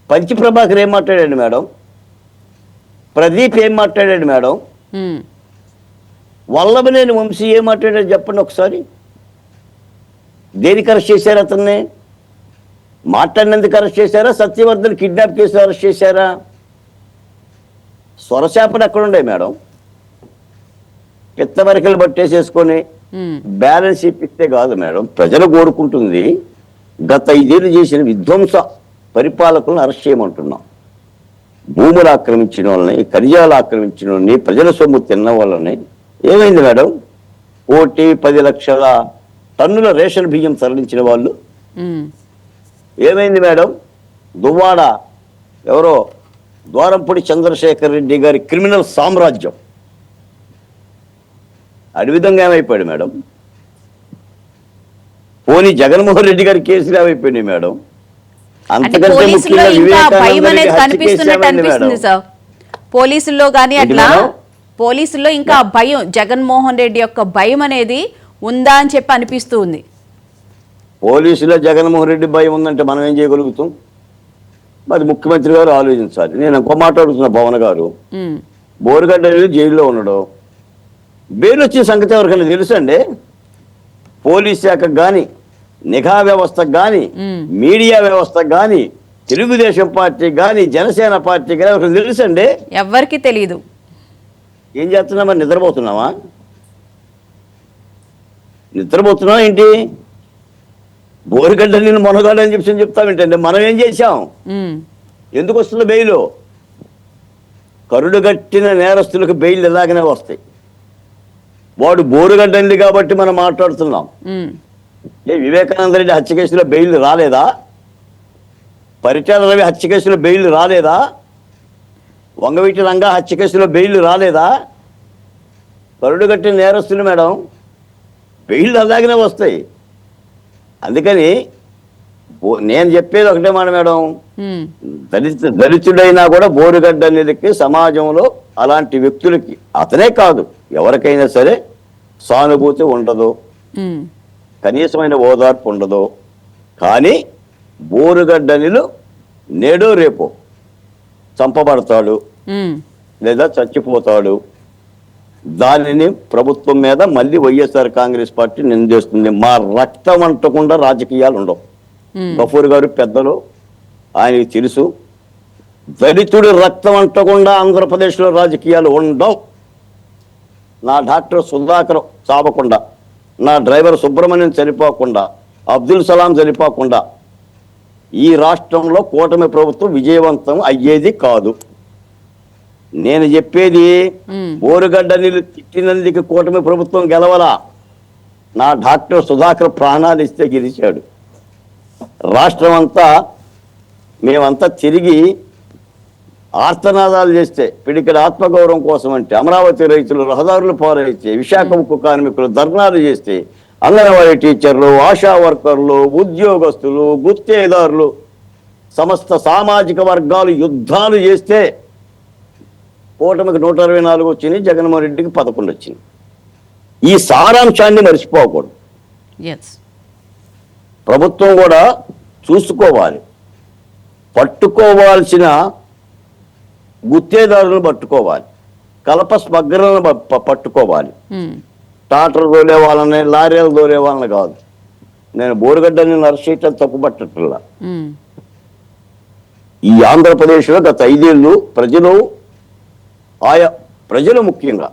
పంచి ప్రభాకర్ ఏం మాట్లాడాడు మేడం? ప్రదీప్ ఏం మాట్లాడాడు మేడం? ఉమ్. వల్లభనేని వంశీ ఏం మాట్లాడాడు చెప్పండి ఒకసారి. దేనికి అరెస్ట్ చేశారు అతన్ని? మాట్లాడినందుకు అరెస్ట్ చేశారా? సత్యవర్ధన్ కిడ్నాప్ కేసు అరెస్ట్ చేశారా? స్వరశాపలు ఎక్కడుండే మేడం? పిత్తవరకలు పట్టేసేసుకొని బ్యాలెన్స్ ఇప్పిస్తే కాదు మేడం. ప్రజలు కోరుకుంటుంది గత 5 ఏళ్ళు చేసిన విధ్వంస పరిపాలకులను అరెస్ట్ చేయమంటున్నాం. భూములు ఆక్రమించిన వాళ్ళని, ఖనిజాలు ఆక్రమించిన వాళ్ళని, ప్రజల సొమ్ము తిన్న వాళ్ళని. ఏమైంది మేడం? 1,10 లక్షల టన్నుల రేషన్ బియ్యం తరలించిన వాళ్ళు. ఏమైంది మేడం? దువ్వాడ ఎవరో ద్వారంపూడి చంద్రశేఖర్ రెడ్డి గారి క్రిమినల్ సామ్రాజ్యం అడివిధంగా ఏమైపోయాడు మేడం? పోనీ జగన్మోహన్ రెడ్డి గారి కేసులు ఏమైపోయినాయి మేడం? అంతకంటే ముఖ్యంగా పోలీసుల్లో కానీ అట్లా పోలీసుల్లో ఇంకా భయం, జగన్మోహన్ రెడ్డి యొక్క భయం అనేది ఉందా అని చెప్పి అనిపిస్తూ ఉంది. పోలీసులో జగన్మోహన్ రెడ్డి భయం ఉందంటే మనం ఏం చేయగలుగుతాం? మరి ముఖ్యమంత్రి గారు ఆలోచించాలి. నేను ఇంకో మాట్లాడుతున్న పవన్ గారు, ఉమ్, బోరుగడ్డ జైల్లో ఉండడం, బెయిల్ వచ్చిన సంగతి ఎవరికైనా తెలుసండి? పోలీస్ శాఖకు కానీ, నిఘా వ్యవస్థకు కానీ, మీడియా వ్యవస్థకు కానీ, తెలుగుదేశం పార్టీకి కానీ, జనసేన పార్టీకి కానీ ఎవరికైనా తెలుసండి? ఎవ్వరికీ తెలియదు. ఏం చేస్తున్నాం మరి? నిద్రపోతున్నావా ఏంటి? బోరుగడ్డ నేను మొనగాడని చెప్తామేంటండి? మనం ఏం చేశాం? ఉమ్, ఎందుకు వస్తుంది బెయిల్? కరుడుగట్టిన నేరస్తులకు బెయిల్ ఎలాగనే వస్తాయి. వాడు బోరుగడ్డండి కాబట్టి మనం మాట్లాడుతున్నాం. ఉమ్, వివేకానంద రెడ్డి హత్య కేసులో బెయిల్ రాలేదా? పరిటాల రవి హత్య కేసులో బెయిల్ రాలేదా? వంగవీటి రంగా హత్య కేసులో బెయిల్ రాలేదా? కరుడుగట్టిన నేరస్తులు మేడం, బెయిల్ అలాగనే వస్తాయి. అందుకని నేను చెప్పేది ఒకటే మాట మేడం, ఉమ్, దళితుడైనా కూడా బోరుగడ్డ నిధికి సమాజంలో అలాంటి వ్యక్తులకి, అతనే కాదు ఎవరికైనా సరే సానుభూతి ఉండదు, ఉమ్, కనీసమైన ఓదార్పు ఉండదు. కానీ బోరుగడ్డనిలు నేడో రేపో చంపబడతాడు ఉమ్, లేదా చచ్చిపోతాడు. దానిని ప్రభుత్వం మీద మళ్ళీ వైఎస్ఆర్ కాంగ్రెస్ పార్టీ నిందిస్తుంది. మా రక్తం అంటకుండా రాజకీయాలు ఉండవు. గఫూర్ గారు పెద్దలు, ఆయనకి తెలుసు. దళితుడి రక్తం అంటకుండా ఆంధ్రప్రదేశ్లో రాజకీయాలు ఉండవు. నా డాక్టర్ సుధాకర్ చావకుండా, నా డ్రైవర్ సుబ్రహ్మణ్యం చనిపోకుండా, అబ్దుల్ సలాం చనిపోకుండా ఈ రాష్ట్రంలో కూటమి ప్రభుత్వం విజయవంతం అయ్యేది కాదు. నేను చెప్పేది, బోరుగడ్డ నీళ్ళు తిట్టినందుకు కూటమి ప్రభుత్వం గెలవలా. నా డాక్టర్ సుధాకర్ ప్రాణాలు ఇస్తే గెలిచాడు. రాష్ట్రం అంతా మేమంతా తిరిగి ఆర్తనాదాలు చేస్తే, పిడికిడి ఆత్మగౌరవం కోసం అంటే అమరావతి రైతులు రహదారులు పారైతే, విశాఖ ఉక్కు కార్మికులు ధర్నాలు చేస్తే, అంగన్వాడీ టీచర్లు, ఆశా వర్కర్లు, ఉద్యోగస్తులు, గుత్తేదారులు, సమస్త సామాజిక వర్గాలు యుద్ధాలు చేస్తే కూటమికి 124 వచ్చినాయి, జగన్మోహన్ రెడ్డికి 11 వచ్చినాయి. ఈ సారాంశాన్ని మర్చిపోకూడదు. yes, ప్రభుత్వం కూడా చూసుకోవాలి. పట్టుకోవాల్సిన గుత్తేదారులను పట్టుకోవాలి, కలప స్మగ్లర్లను పట్టుకోవాలి. టాటర్ దోలే వాళ్ళని, లారీలు దోలే వాళ్ళని కాదు. నేను బోరుగడ్డని అరెస్ట్ చేయటం తప్పు పట్టట్లా. ఈ ఆంధ్రప్రదేశ్లో గత 5 ఏళ్ళు ప్రజలు ముఖ్యంగా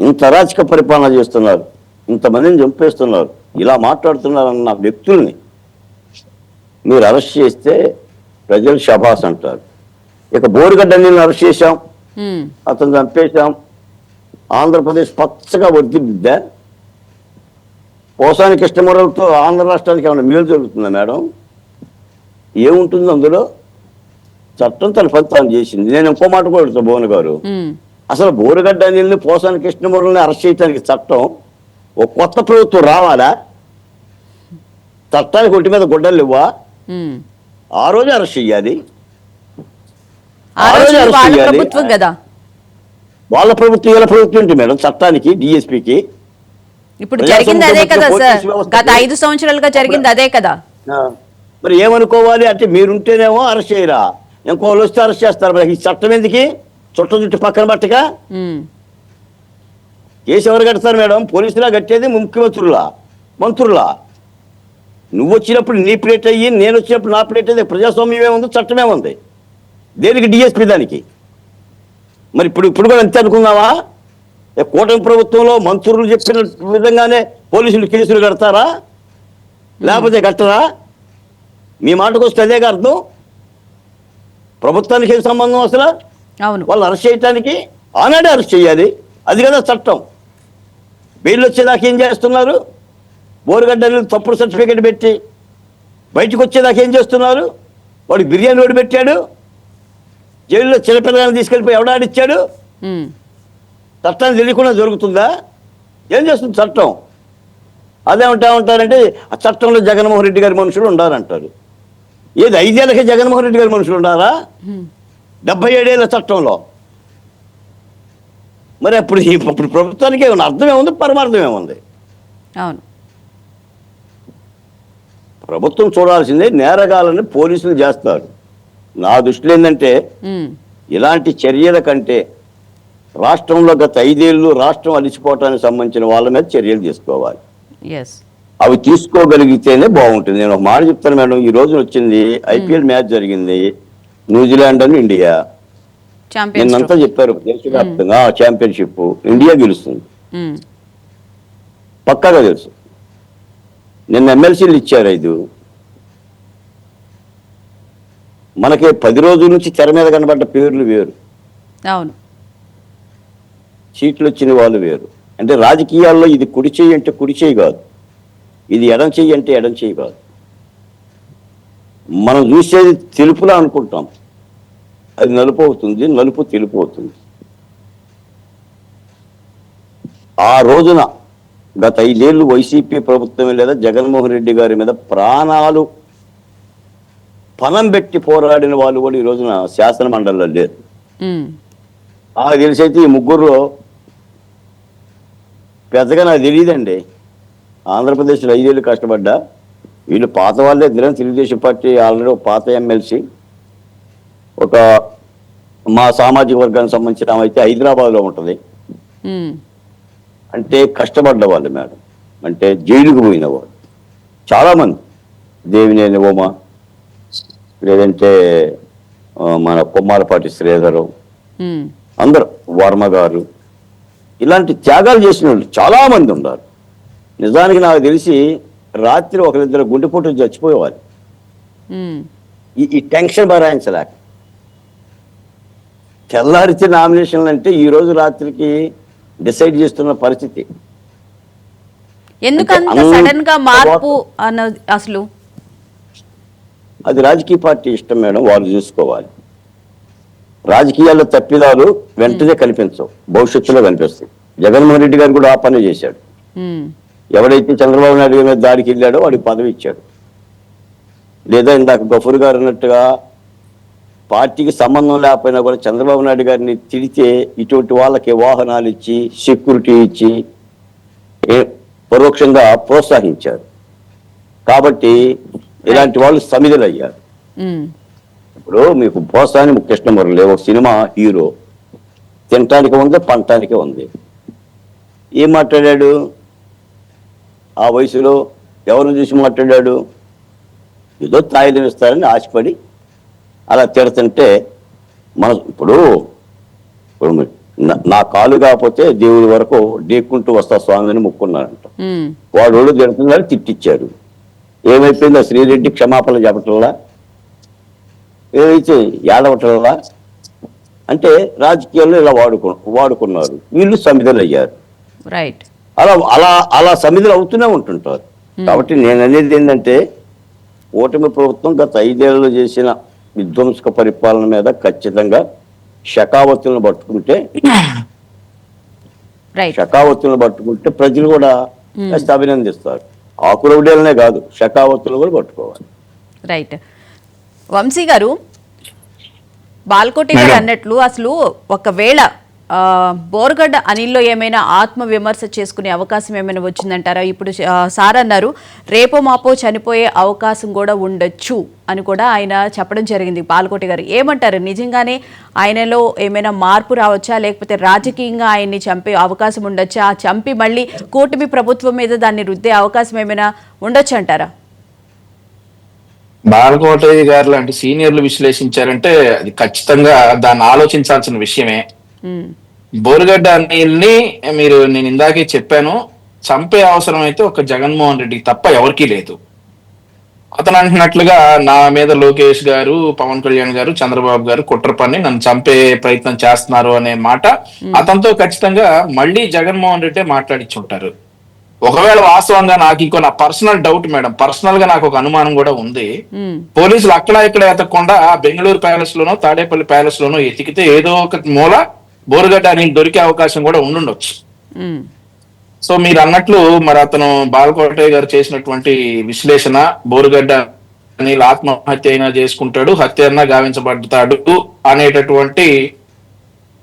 ఇంత అరాచక పరిపాలన చేస్తున్నారు, ఇంతమందిని చంపేస్తున్నారు, ఇలా మాట్లాడుతున్నారన్న వ్యక్తుల్ని మీరు అరెస్ట్ చేస్తే ప్రజలు షబాస్ అంటారు. ఇక బోరుగడ్డ నీళ్ళని అరెస్ట్ చేశాం, అతను చంపేశాం, ఆంధ్రప్రదేశ్ పచ్చగా వర్ధిల్లుద్దా? పోసాని కృష్ణమురళితో ఆంధ్ర రాష్ట్రానికి ఏమైనా మేలు జరుగుతుందా మేడం? ఏముంటుంది అందులో? చట్టం తన పని తాను చేసింది. నేను ఇంకో మాట కూడా భువన్ గారు, అసలు బోరుగడ్డ నీళ్ళని, పోసాని కృష్ణమురళిని అరెస్ట్ చేయడానికి చట్టం ఒక కొత్త ప్రభుత్వం రావాలా? చట్టానికి ఒంటి మీద గుడ్డలు ఇవ్వా? ఆ రోజు అరెస్ట్ చెయ్యాలి. ప్రభుత్వం కదా, వాళ్ళ ప్రభుత్వం, వీళ్ళ ప్రభుత్వం ఏంటి మేడం? చట్టానికి, డిఎస్పీకి ఇప్పుడు జరిగింది అదే కదా సార్, గత 5 సంవత్సరాలుగా జరిగింది అదే కదా. మరి ఏమనుకోవాలి అంటే, మీరుంటేనేమో అరెస్ట్ చేయరా, ఇంకోళ్ళు వస్తే అరెస్ట్ చేస్తారు. మరి ఈ చట్టం ఎందుకు? చుట్ట చుట్టు పక్కన పట్టగా కేసు ఎవరు కడతారు మేడం? పోలీసులా కట్టేది ముఖ్యమంత్రులా, మంత్రులా? నువ్వు వచ్చినప్పుడు నీ ప్లేట్ అయ్యి, నేను వచ్చినప్పుడు నా ప్లేట్ అయ్యి. ప్రజాస్వామ్యమే ఉంది, చట్టమే ఉంది. దేనికి డిఎస్పీ దానికి? మరి ఇప్పుడు కూడా అంతే అనుకున్నావా? కూటమి ప్రభుత్వంలో మంత్రులు చెప్పిన విధంగానే పోలీసులు కేసులు కడతారా, లేకపోతే కట్టరా? మీ మాటకు వస్తే అదే అర్థం. ప్రభుత్వానికి ఏం సంబంధం అసలు? అవును, వాళ్ళు అరెస్ట్ చేయడానికి ఆనాడే అరెస్ట్ చేయాలి, అది కదా చట్టం. బెయిల్ వచ్చేదాకా ఏం చేస్తున్నారు? బోరుగడ్డలు తప్పుడు సర్టిఫికేట్ పెట్టి బయటకు వచ్చేదాకా ఏం చేస్తున్నారు? వాడు బిర్యానీ వాడు పెట్టాడు, జైల్లో చిన్నపిల్లగాన్ని తీసుకెళ్ళిపోయి ఎవడాడిచ్చాడు? చట్టాన్ని తెలియకుండా జరుగుతుందా? ఏం చేస్తుంది చట్టం? అదేమంటారంటే ఆ చట్టంలో జగన్మోహన్ రెడ్డి గారి మనుషులు ఉండాలంటారు. ఏది 5 ఏళ్ళకే జగన్మోహన్ రెడ్డి గారి మనుషులు ఉండారా? 77 ఏళ్ళ చట్టంలో. మరి అప్పుడు ప్రభుత్వానికి ఏమన్నా అర్థం ఏముంది, పరమార్థం ఏముంది? అవును, ప్రభుత్వం చూడాల్సిందే, నేరగాళ్ళని పోలీసులు చేస్తారు. నా దృష్టిలో ఏంటంటే ఇలాంటి చర్యల కంటే రాష్ట్రంలో గత 5 ఏళ్ళు రాష్ట్రం అలిసిపోవటానికి సంబంధించిన వాళ్ళ మీద చర్యలు తీసుకోవాలి. ఎస్, అవి తీసుకోగలిగితేనే బాగుంటుంది. నేను ఒక మాట చెప్తాను మేడం, ఈ రోజు వచ్చింది ఐపీఎల్ మ్యాచ్ జరిగింది, న్యూజిలాండ్ అని ఇండియా. నిన్నంతా చెప్పారు దేశవ్యాప్తంగా ఛాంపియన్షిప్ ఇండియా గెలుస్తుంది, పక్కాగా తెలుసు. నిన్న ఎమ్మెల్సీలు ఇచ్చారు 5. మనకి 10 రోజుల నుంచి తెర మీద కనబడ్డ పేర్లు వేరు, అవును, సీట్లు వచ్చిన వాళ్ళు వేరు. అంటే రాజకీయాల్లో ఇది కుడి చెయ్యి అంటే కుడి చెయ్యి కాదు, ఇది ఎడం చెయ్యి అంటే ఎడం చెయ్యి కాదు. మనం చూసేది తెలుపులా అనుకుంటాం, అది నలుపు అవుతుంది, నలుపు తెలుపు అవుతుంది. ఆ రోజున గత 5 ఏళ్ళు వైసీపీ ప్రభుత్వం లేదా జగన్మోహన్ రెడ్డి గారి మీద ప్రాణాలు పణం పెట్టి పోరాడిన వాళ్ళు కూడా ఈ రోజున శాసన మండలిలో లేరు. నాకు తెలిసైతే ఈ ముగ్గురులో పెద్దగా నాకు తెలియదండి. ఆంధ్రప్రదేశ్లో 5 ఏళ్ళు కష్టపడ్డా, వీళ్ళు పాత వాళ్ళే. తెలుగుదేశం పార్టీ ఆల్రెడీ ఒక పాత ఎమ్మెల్సీ, ఒక మా సామాజిక వర్గానికి సంబంధించిన ఆమె అయితే హైదరాబాద్లో ఉంటుంది. అంటే కష్టపడ్డ వాళ్ళు మేడం, అంటే జైలుకు పోయిన వాళ్ళు చాలామంది. దేవినేని ఉమ, లేదంటే మన కొమ్మాలపాటి శ్రీధరు, అందరూ వర్మ గారు, ఇలాంటి త్యాగాలు చేసిన వాళ్ళు చాలామంది ఉన్నారు. నిజానికి నాకు తెలిసి రాత్రి 1-2 గుండెపోటు చచ్చిపోయేవాళ్ళు ఈ టెన్షన్ భరాయించలేక. తెల్లారితే నామినేషన్లు అంటే ఈ రోజు రాత్రికి డిసైడ్ చేస్తున్న పరిస్థితి. ఎందుకంత సడన్ గా మార్పు అన్న అసలు అది రాజకీయ పార్టీ ఇష్టం మేడం, వాళ్ళు చూసుకోవాలి. రాజకీయాల్లో తప్పిదాలు వెంటనే కనిపించవు, భవిష్యత్తులో కనిపిస్తాయి. జగన్మోహన్ రెడ్డి గారు కూడా ఆ పని చేశాడు. ఎవడైతే చంద్రబాబు నాయుడు గారి మీద దాడికి వెళ్ళాడో వాడికి పదవి ఇచ్చాడు. లేదా ఇందాక గఫూర్ గారు అన్నట్టుగా పార్టీకి సంబంధం లేకపోయినా కూడా చంద్రబాబు నాయుడు గారిని తిడితే ఇటువంటి వాళ్ళకి వాహనాలు ఇచ్చి, సెక్యూరిటీ ఇచ్చి పరోక్షంగా ప్రోత్సహించారు. కాబట్టి ఇలాంటి వాళ్ళు సమిధులు అయ్యారు. ఇప్పుడు మీకు పోసాని కృష్ణమురళి ఒక సినిమా హీరో, తినటానికి ఉంది, పంటానికి ఉంది. ఏం మాట్లాడాడు ఆ వయసులో? ఎవరిని చూసి మాట్లాడాడు? ఏదో తాయిలం ఇస్తారని ఆశపడి అలా తిడుతుంటే మన ఇప్పుడు నా కాలు కాకపోతే దేవుడి వరకు డేక్కుంటూ వస్తా స్వామి అని మొక్కున్నారంట. వాడు ఒళ్ళు తిడుతున్నారు, తిట్టిచ్చారు. ఏమైపోయింది? ఆ శ్రీరెడ్డి క్షమాపణ చెప్పటంలా, ఏదైతే ఏడవటంలా. అంటే రాజకీయాల్లో ఇలా వాడుకున్నారు, వీళ్ళు సమిధులు అయ్యారు. రైట్, అలా అలా అలా సమిధులు అవుతూనే ఉంటుంటారు. కాబట్టి నేను అనేది ఏంటంటే, కూటమి ప్రభుత్వం గత 5 ఏళ్లలో చేసిన విధ్వంసక పరిపాలన మీద ఖచ్చితంగా షకావతులను పట్టుకుంటే ప్రజలు కూడా అభినందిస్తారు. ఆకురవుడేలనే కాదు, షకావతులు కూడా పట్టుకోవాలి. రైట్. వంశీ గారు, బాల్కోటి గారు అన్నట్లు అసలు ఒకవేళ బోర్గడ్డ అనిల్లో ఏమైనా ఆత్మ విమర్శ చేసుకునే అవకాశం ఏమైనా వచ్చిందంటారా? ఇప్పుడు సార్ అన్నారు రేపో మాపో చనిపోయే అవకాశం కూడా ఉండొచ్చు అని కూడా ఆయన చెప్పడం జరిగింది. బాల్కోటి గారు ఏమంటారు? నిజంగానే ఆయనలో ఏమైనా మార్పు రావచ్చా, లేకపోతే రాజకీయంగా ఆయన్ని చంపే అవకాశం ఉండొచ్చా? చంపి మళ్ళీ కూటమి ప్రభుత్వం మీద దాన్ని రుద్దే అవకాశం ఏమైనా ఉండొచ్చు అంటారా? బాలకోటయ్య గారు లాంటి సీనియర్లు విశ్లేషించారంటే అది ఖచ్చితంగా దాన్ని ఆలోచించాల్సిన విషయమే. బోరుగడ్డ అనిల్ని నేను ఇందాకే చెప్పాను, చంపే అవసరం అయితే ఒక జగన్మోహన్ రెడ్డికి తప్ప ఎవరికీ లేదు. అతను అంటున్నట్లుగా నా మీద లోకేష్ గారు, పవన్ కళ్యాణ్ గారు, చంద్రబాబు గారు కుట్ర పన్ని నన్ను చంపే ప్రయత్నం చేస్తున్నారు అనే మాట అతనితో ఖచ్చితంగా మళ్ళీ జగన్మోహన్ రెడ్డి మాట్లాడించుంటారు. ఒకవేళ వాస్తవంగా నాకు ఇంకో నా పర్సనల్ డౌట్ మేడం, పర్సనల్ గా నాకు ఒక అనుమానం కూడా ఉంది. పోలీసులు అక్కడ ఇక్కడ ఎతకుండా బెంగళూరు ప్యాలెస్ లోనో తాడేపల్లి ప్యాలెస్ లోనో ఎతికితే ఏదో ఒక మూల బోరుగడ్డ అని దొరికే అవకాశం కూడా ఉండుండొచ్చు. సో మీరు అన్నట్లు మరి అతను బాలకోటయ్య గారు చేసినటువంటి విశ్లేషణ, బోరుగడ్డ అని ఆత్మహత్య అయినా చేసుకుంటాడు, హత్య అయినా గావించబడతాడు అనేటటువంటి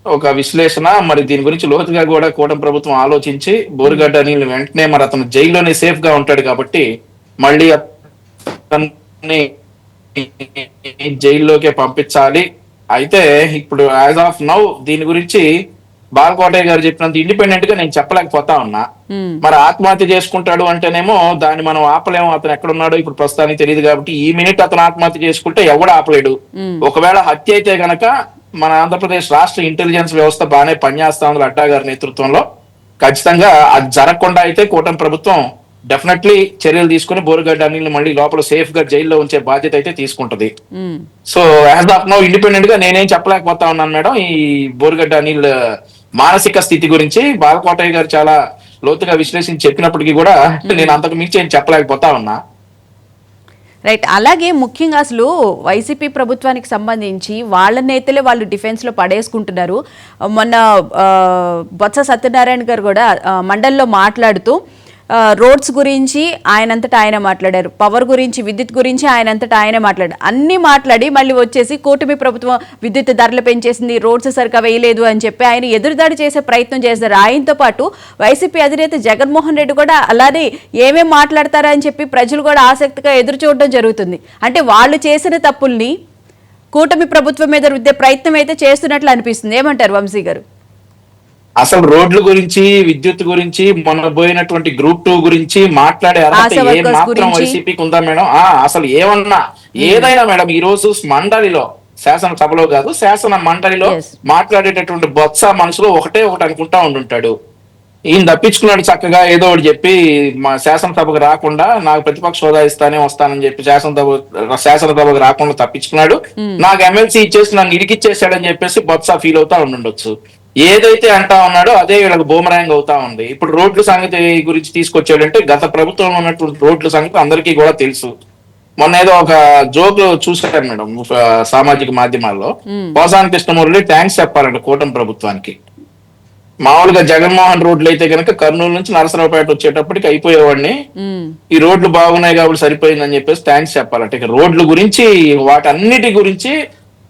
ఒక విశ్లేషణ. మరి దీని గురించి లోతుగా కూడా కూటమి ప్రభుత్వం ఆలోచించి బోరుగడ్డ అనిల్ వెంటనే మరి అతను జైల్లోనే సేఫ్ గా ఉంటాడు కాబట్టి మళ్ళీ అతన్ని జైల్లోకే పంపించాలి. అయితే ఇప్పుడు యాజ్ ఆఫ్ నౌ దీని గురించి బాలకోటయ్య గారు చెప్పినంత ఇండిపెండెంట్ గా నేను చెప్పలేకపోతా ఉన్నా. మరి ఆత్మహత్య చేసుకుంటాడు అంటేనేమో దాన్ని మనం ఆపలేము. అతను ఎక్కడున్నాడో ఇప్పుడు ప్రస్తుతానికి తెలియదు కాబట్టి ఈ మినిట్ అతను ఆత్మహత్య చేసుకుంటే ఎవడు ఆపలేడు. ఒకవేళ హత్య అయితే గనక మన ఆంధ్రప్రదేశ్ రాష్ట్ర ఇంటెలిజెన్స్ వ్యవస్థ బాగానే పనిచేస్తా ఉంది లడ్డా గారి నేతృత్వంలో. ఖచ్చితంగా అది జరగకుండా అయితే కూటమి ప్రభుత్వం డెఫినెట్లీ చర్యలు తీసుకుని బోరుగడ్డ అనిల్ మళ్ళీ లోపల సేఫ్ గా జైల్లో ఉంచే బాధ్యత అయితే తీసుకుంటది. So as of now independent గా నేనేం చెప్పలేకపోతా ఉన్నాను మేడం. ఈ బోరుగడ్డ అనిల్ మానసిక స్థితి గురించి బాలకోటయ్య గారు చాలా లోతుగా విశ్లేషించి చెప్పినప్పటికీ కూడా నేను అంతకు మించి ఏం చెప్పలేకపోతా ఉన్నా. రైట్. అలాగే ముఖ్యంగా అసలు వైసీపీ ప్రభుత్వానికి సంబంధించి వాళ్ళ నేతలే వాళ్ళు డిఫెన్స్లో పడేసుకుంటున్నారు. మొన్న బొత్స సత్యనారాయణ గారు కూడా మండలిలో మాట్లాడుతూ రోడ్స్ గురించి ఆయనంతటా ఆయన మాట్లాడారు, పవర్ గురించి విద్యుత్ గురించి ఆయనంతటా ఆయనే మాట్లాడారు. అన్నీ మాట్లాడి మళ్ళీ వచ్చేసి కూటమి ప్రభుత్వం విద్యుత్ ధరలు పెంచేసింది, రోడ్స్ సరిగ్గా వేయలేదు అని చెప్పి ఆయన ఎదురుదాడి చేసే ప్రయత్నం చేశారు. ఆయనతో పాటు వైసీపీ అధినేత జగన్మోహన్ రెడ్డి కూడా అలానే ఏమేం మాట్లాడతారా అని చెప్పి ప్రజలు కూడా ఆసక్తిగా ఎదురు చూడడం జరుగుతుంది. అంటే వాళ్ళు చేసిన తప్పుల్ని కూటమి ప్రభుత్వం మీద రుద్దే ప్రయత్నం అయితే చేస్తున్నట్లు అనిపిస్తుంది. ఏమంటారు వంశీ గారు? అసలు రోడ్ల గురించి విద్యుత్ గురించి మొన్న పోయినటువంటి గ్రూప్ 2 గురించి మాట్లాడే అర్హత ఏ మాత్రం వైసీపీకి ఉందా మేడం? అసలు ఏమన్నా ఏదైనా మేడం ఈ రోజు మండలిలో, శాసనసభలో కాదు శాసన మండలిలో మాట్లాడేటటువంటి బొత్స మనసులో ఒకటే ఒకటి అనుకుంటా ఉండుంటాడు. ఈయన తప్పించుకున్నాడు చక్కగా ఏదో ఒకటి చెప్పి మా శాసనసభకు రాకుండా నాకు ప్రతిపక్ష హోదా ఇస్తానే వస్తానని చెప్పి శాసనసభకు రాకుండా తప్పించుకున్నాడు. నాకు ఎమ్మెల్సీ ఇచ్చేసి నన్ను ఇరికిచ్చేసాడని చెప్పేసి బొత్స ఫీల్ అవుతా ఉండుండొచ్చు. ఏదైతే అంటా ఉన్నాడో అదే వీళ్ళకి బూమరాంగ్ అవుతా ఉంది. ఇప్పుడు రోడ్ల సంగతి గురించి తీసుకొచ్చాడంటే గత ప్రభుత్వంలో ఉన్నటువంటి రోడ్ల సంగతి అందరికీ కూడా తెలుసు. మొన్న ఏదో ఒక జోక్ చూసారు మేడం సామాజిక మాధ్యమాల్లో. పోసాని కృష్ణమురళి థ్యాంక్స్ చెప్పాలంట కూటమి ప్రభుత్వానికి. మామూలుగా జగన్మోహన్ రోడ్లు అయితే కనుక కర్నూలు నుంచి నరసరావుపేట వచ్చేటప్పటికి అయిపోయేవాడిని, ఈ రోడ్లు బాగున్నాయి కాబట్టి సరిపోయిందని చెప్పేసి థ్యాంక్స్ చెప్పాలంట. ఇక రోడ్ల గురించి వాటన్నిటి గురించి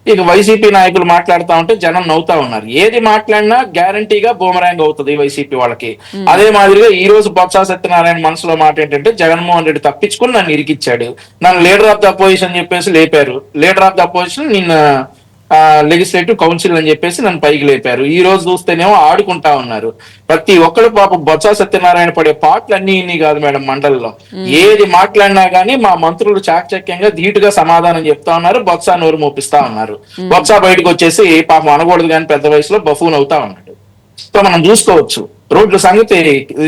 ఇక వైసీపీ నాయకులు మాట్లాడుతా ఉంటే జనం నవ్వుతా ఉన్నారు. ఏది మాట్లాడినా గ్యారంటీగా బూమరాంగ్ అవుతుంది వైసీపీ వాళ్ళకి. అదే మాదిరిగా ఈ రోజు బొత్స సత్యనారాయణ మనసులో మాట ఏంటంటే జగన్మోహన్ రెడ్డి తప్పించుకుని నన్ను ఇరికిచ్చాడు, నన్ను లీడర్ ఆఫ్ ద అపోజిషన్ చెప్పేసి లేపారు, లీడర్ ఆఫ్ ద అపోజిషన్ నిన్న లెజిస్లేటివ్ కౌన్సిల్ అని చెప్పేసి నన్ను పైకి లేపారు. ఈ రోజు చూస్తేనేమో ఆడుకుంటా ఉన్నారు. ప్రతి ఒక్కరు పాప బొత్స సత్యనారాయణ పడే పాటలు అన్ని ఇన్ని కాదు మేడం. మండలిలో ఏది మాట్లాడినా గానీ మా మంత్రులు చాకచక్యంగా ధీటుగా సమాధానం చెప్తా ఉన్నారు, బొత్స నోరు మోపిస్తా ఉన్నారు. బొత్స బయటకు వచ్చేసి పాపం అనకూడదు కానీ పెద్ద వయసులో బఫూన్ అవుతా ఉన్నాడు. సో మనం చూసుకోవచ్చు. రోడ్ల సంగతి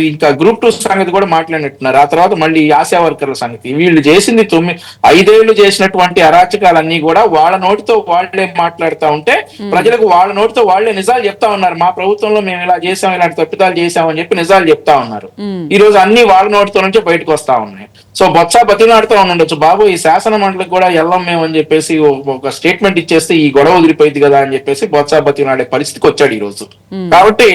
ఇంకా గ్రూప్ 2 సంగతి కూడా మాట్లాడినట్టున్నారు. ఆ తర్వాత మళ్ళీ ఆశా వర్కర్ల సంగతి. వీళ్ళు చేసింది 5 ఏళ్లు చేసినటువంటి అరాచకాలన్నీ కూడా వాళ్ళ నోటితో వాళ్లే మాట్లాడుతూ ఉంటే ప్రజలకు వాళ్ళ నోటితో వాళ్లే నిజాలు చెప్తా ఉన్నారు. మా ప్రభుత్వంలో మేము ఇలా చేసాం, ఇలాంటి తప్పిదాలు చేసామని చెప్పి నిజాలు చెప్తా ఉన్నారు. ఈ రోజు అన్ని వాళ్ళ నోటితో నుంచే బయటకు వస్తా ఉన్నాయి. సో బొత్స బతినాడుతూ ఉండొచ్చు, బాబు ఈ శాసన మండలికి కూడా వెళ్ళం మేము అని చెప్పేసి ఒక స్టేట్మెంట్ ఇచ్చేస్తే ఈ గొడవ వదిలిపోయింది కదా అని చెప్పేసి బొత్స బతినాడే పరిస్థితికి వచ్చాడు ఈ రోజు. కాబట్టి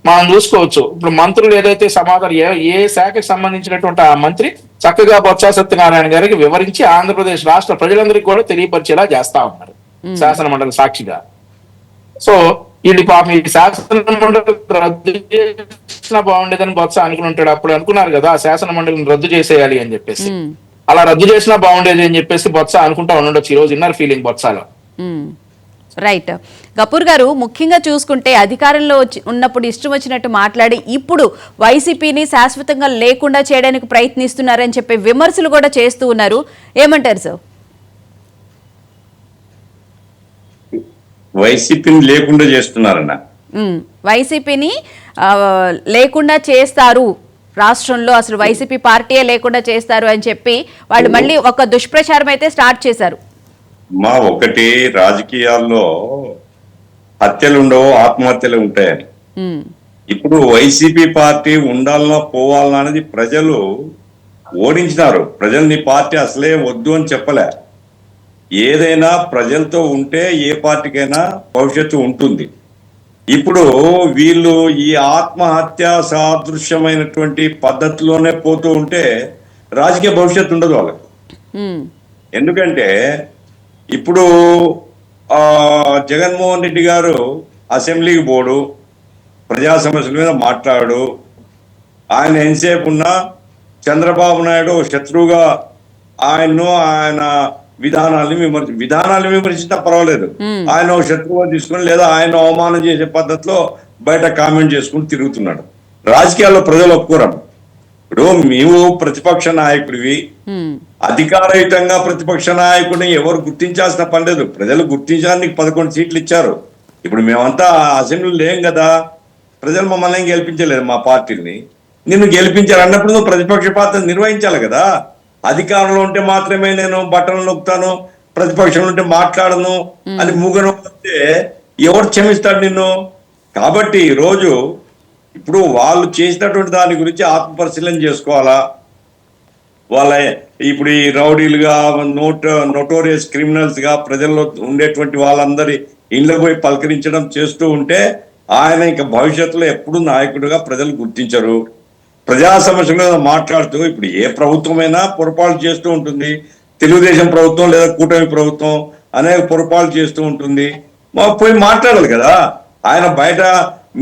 మనం చూసుకోవచ్చు. ఇప్పుడు మంత్రులు ఏదైతే సమాధానం ఏ శాఖకు సంబంధించినటువంటి ఆ మంత్రి చక్కగా బొత్స సత్యనారాయణ గారికి వివరించి ఆంధ్రప్రదేశ్ రాష్ట్ర ప్రజలందరికీ కూడా తెలియపరిచేలా చేస్తా ఉన్నారు శాసన మండలి సాక్షిగా. సో వీళ్ళు పాపం ఈ శాసన మండలి రద్దు చేసినా బాగుండేదని బొత్స అనుకుని ఉంటాడు. అప్పుడు అనుకున్నారు కదా శాసన మండలిని రద్దు చేసేయాలి అని చెప్పేసి. అలా రద్దు చేసినా బాగుండేది అని చెప్పేసి బొత్స అనుకుంటా ఉండొచ్చు. ఈ రోజు ఇన్నర్ ఫీలింగ్ బొత్సలో. రైట్. గపూర్ గారు, ముఖ్యంగా చూసుకుంటే అధికారంలో ఉన్నప్పుడు ఇష్టం వచ్చినట్టు మాట్లాడి ఇప్పుడు వైసీపీని శాశ్వతంగా లేకుండా చేయడానికి ప్రయత్నిస్తున్నారని చెప్పే విమర్శలు కూడా చేస్తూ ఉన్నారు. ఏమంటారు సార్? వైసీపీని లేకుండా చేస్తున్నారన్న, వైసీపీని లేకుండా చేస్తారు రాష్ట్రంలో, అసలు వైసీపీ పార్టీయే లేకుండా చేస్తారు అని చెప్పి వాళ్ళు మళ్ళీ ఒక దుష్ప్రచారం అయితే స్టార్ట్ చేశారు. ఒకటి రాజకీయాల్లో హత్యలు ఉండవు, ఆత్మహత్యలు ఉంటాయని. ఇప్పుడు వైసీపీ పార్టీ ఉండాలన్నా పోవాలన్నా అనేది ప్రజలు ఓడించినారు. ప్రజల్ని పార్టీ అసలే వద్దు అని చెప్పలే. ఏదైనా ప్రజలతో ఉంటే ఏ పార్టీకైనా భవిష్యత్తు ఉంటుంది. ఇప్పుడు వీళ్ళు ఈ ఆత్మహత్య సాదృశ్యమైనటువంటి పద్ధతిలోనే పోతూ ఉంటే రాజకీయ భవిష్యత్తు ఉండదు వాళ్ళకి. ఎందుకంటే ఇప్పుడు జగన్మోహన్ రెడ్డి గారు అసెంబ్లీకి పోడు, ప్రజా సమస్యల మీద మాట్లాడు. ఆయన ఎంతసేపు ఉన్నా చంద్రబాబు నాయుడు శత్రువుగా ఆయన విధానాలను విమర్శించినా పర్వాలేదు. ఆయన ఒక శత్రువుగా తీసుకుని లేదా ఆయన అవమానం చేసే పద్ధతిలో బయట కామెంట్ చేసుకుని తిరుగుతున్నాడు. రాజకీయాల్లో ప్రజలు ఒప్పుకోరం. ఇప్పుడు నీవు ప్రతిపక్ష నాయకుడివి, అధికారయుతంగా ప్రతిపక్ష నాయకుడిని ఎవరు గుర్తించాల్సిన పని లేదు. ప్రజలు గుర్తించడానికి 11 సీట్లు ఇచ్చారు. ఇప్పుడు మేమంతా అసెంబ్లీ లేం కదా, ప్రజలు మమ్మల్ని ఏం గెలిపించలేదు, మా పార్టీని. నిన్ను గెలిపించారు అన్నప్పుడు నువ్వు ప్రతిపక్ష పాత్ర నిర్వహించాలి కదా. అధికారంలో ఉంటే మాత్రమే నేను బట్టలు నొక్కుతాను, ప్రతిపక్షంలో ఉంటే మాట్లాడను అని మూగను అంటే ఎవరు క్షమిస్తాడు నిన్ను? కాబట్టి ఈరోజు ఇప్పుడు వాళ్ళు చేసినటువంటి దాని గురించి ఆత్మపరిశీలన చేసుకోవాలా. వాళ్ళ ఇప్పుడు ఈ రౌడీలుగా నోటోరియస్ క్రిమినల్స్ గా ప్రజల్లో ఉండేటువంటి వాళ్ళందరి ఇళ్ళకు పోయి పలకరించడం చేస్తూ ఉంటే ఆయన ఇంకా భవిష్యత్తులో ఎప్పుడు నాయకుడిగా ప్రజలు గుర్తించరు. ప్రజా సమస్యల మీద మాట్లాడుతూ ఇప్పుడు ఏ ప్రభుత్వమైనా పొరపాటు చేస్తూ ఉంటుంది. తెలుగుదేశం ప్రభుత్వం లేదా కూటమి ప్రభుత్వం అనేక పొరపాటు చేస్తూ ఉంటుంది. పోయి మాట్లాడాలి కదా. ఆయన బయట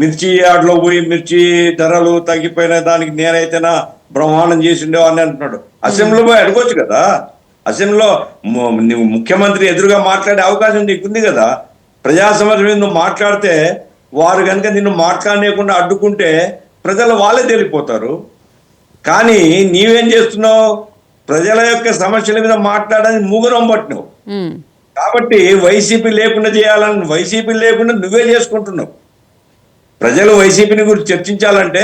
మిర్చి యార్డ్లో పోయి మిర్చి ధరలు తగ్గిపోయిన దానికి నేనైతేనా బ్రహ్మాండం చేసి ఉండేవాడిని అంటున్నాడు. అసెంబ్లీలో పోయి అడగొచ్చు కదా. అసెంబ్లీలో నువ్వు ముఖ్యమంత్రి ఎదురుగా మాట్లాడే అవకాశం నీకుంది కదా. ప్రజా సమస్య మీద నువ్వు మాట్లాడితే వారు కనుక నిన్ను మాట్లాడలేకుండా అడ్డుకుంటే ప్రజలు వాళ్ళే తేలిపోతారు. కానీ నీవేం చేస్తున్నావు? ప్రజల యొక్క సమస్యల మీద మాట్లాడడానికి మూగరం పట్టినావు. కాబట్టి వైసీపీ లేకుండా చేయాలని వైసీపీ లేకుండా నువ్వే చేసుకుంటున్నావు. ప్రజలు వైసీపీని గురించి చర్చించాలంటే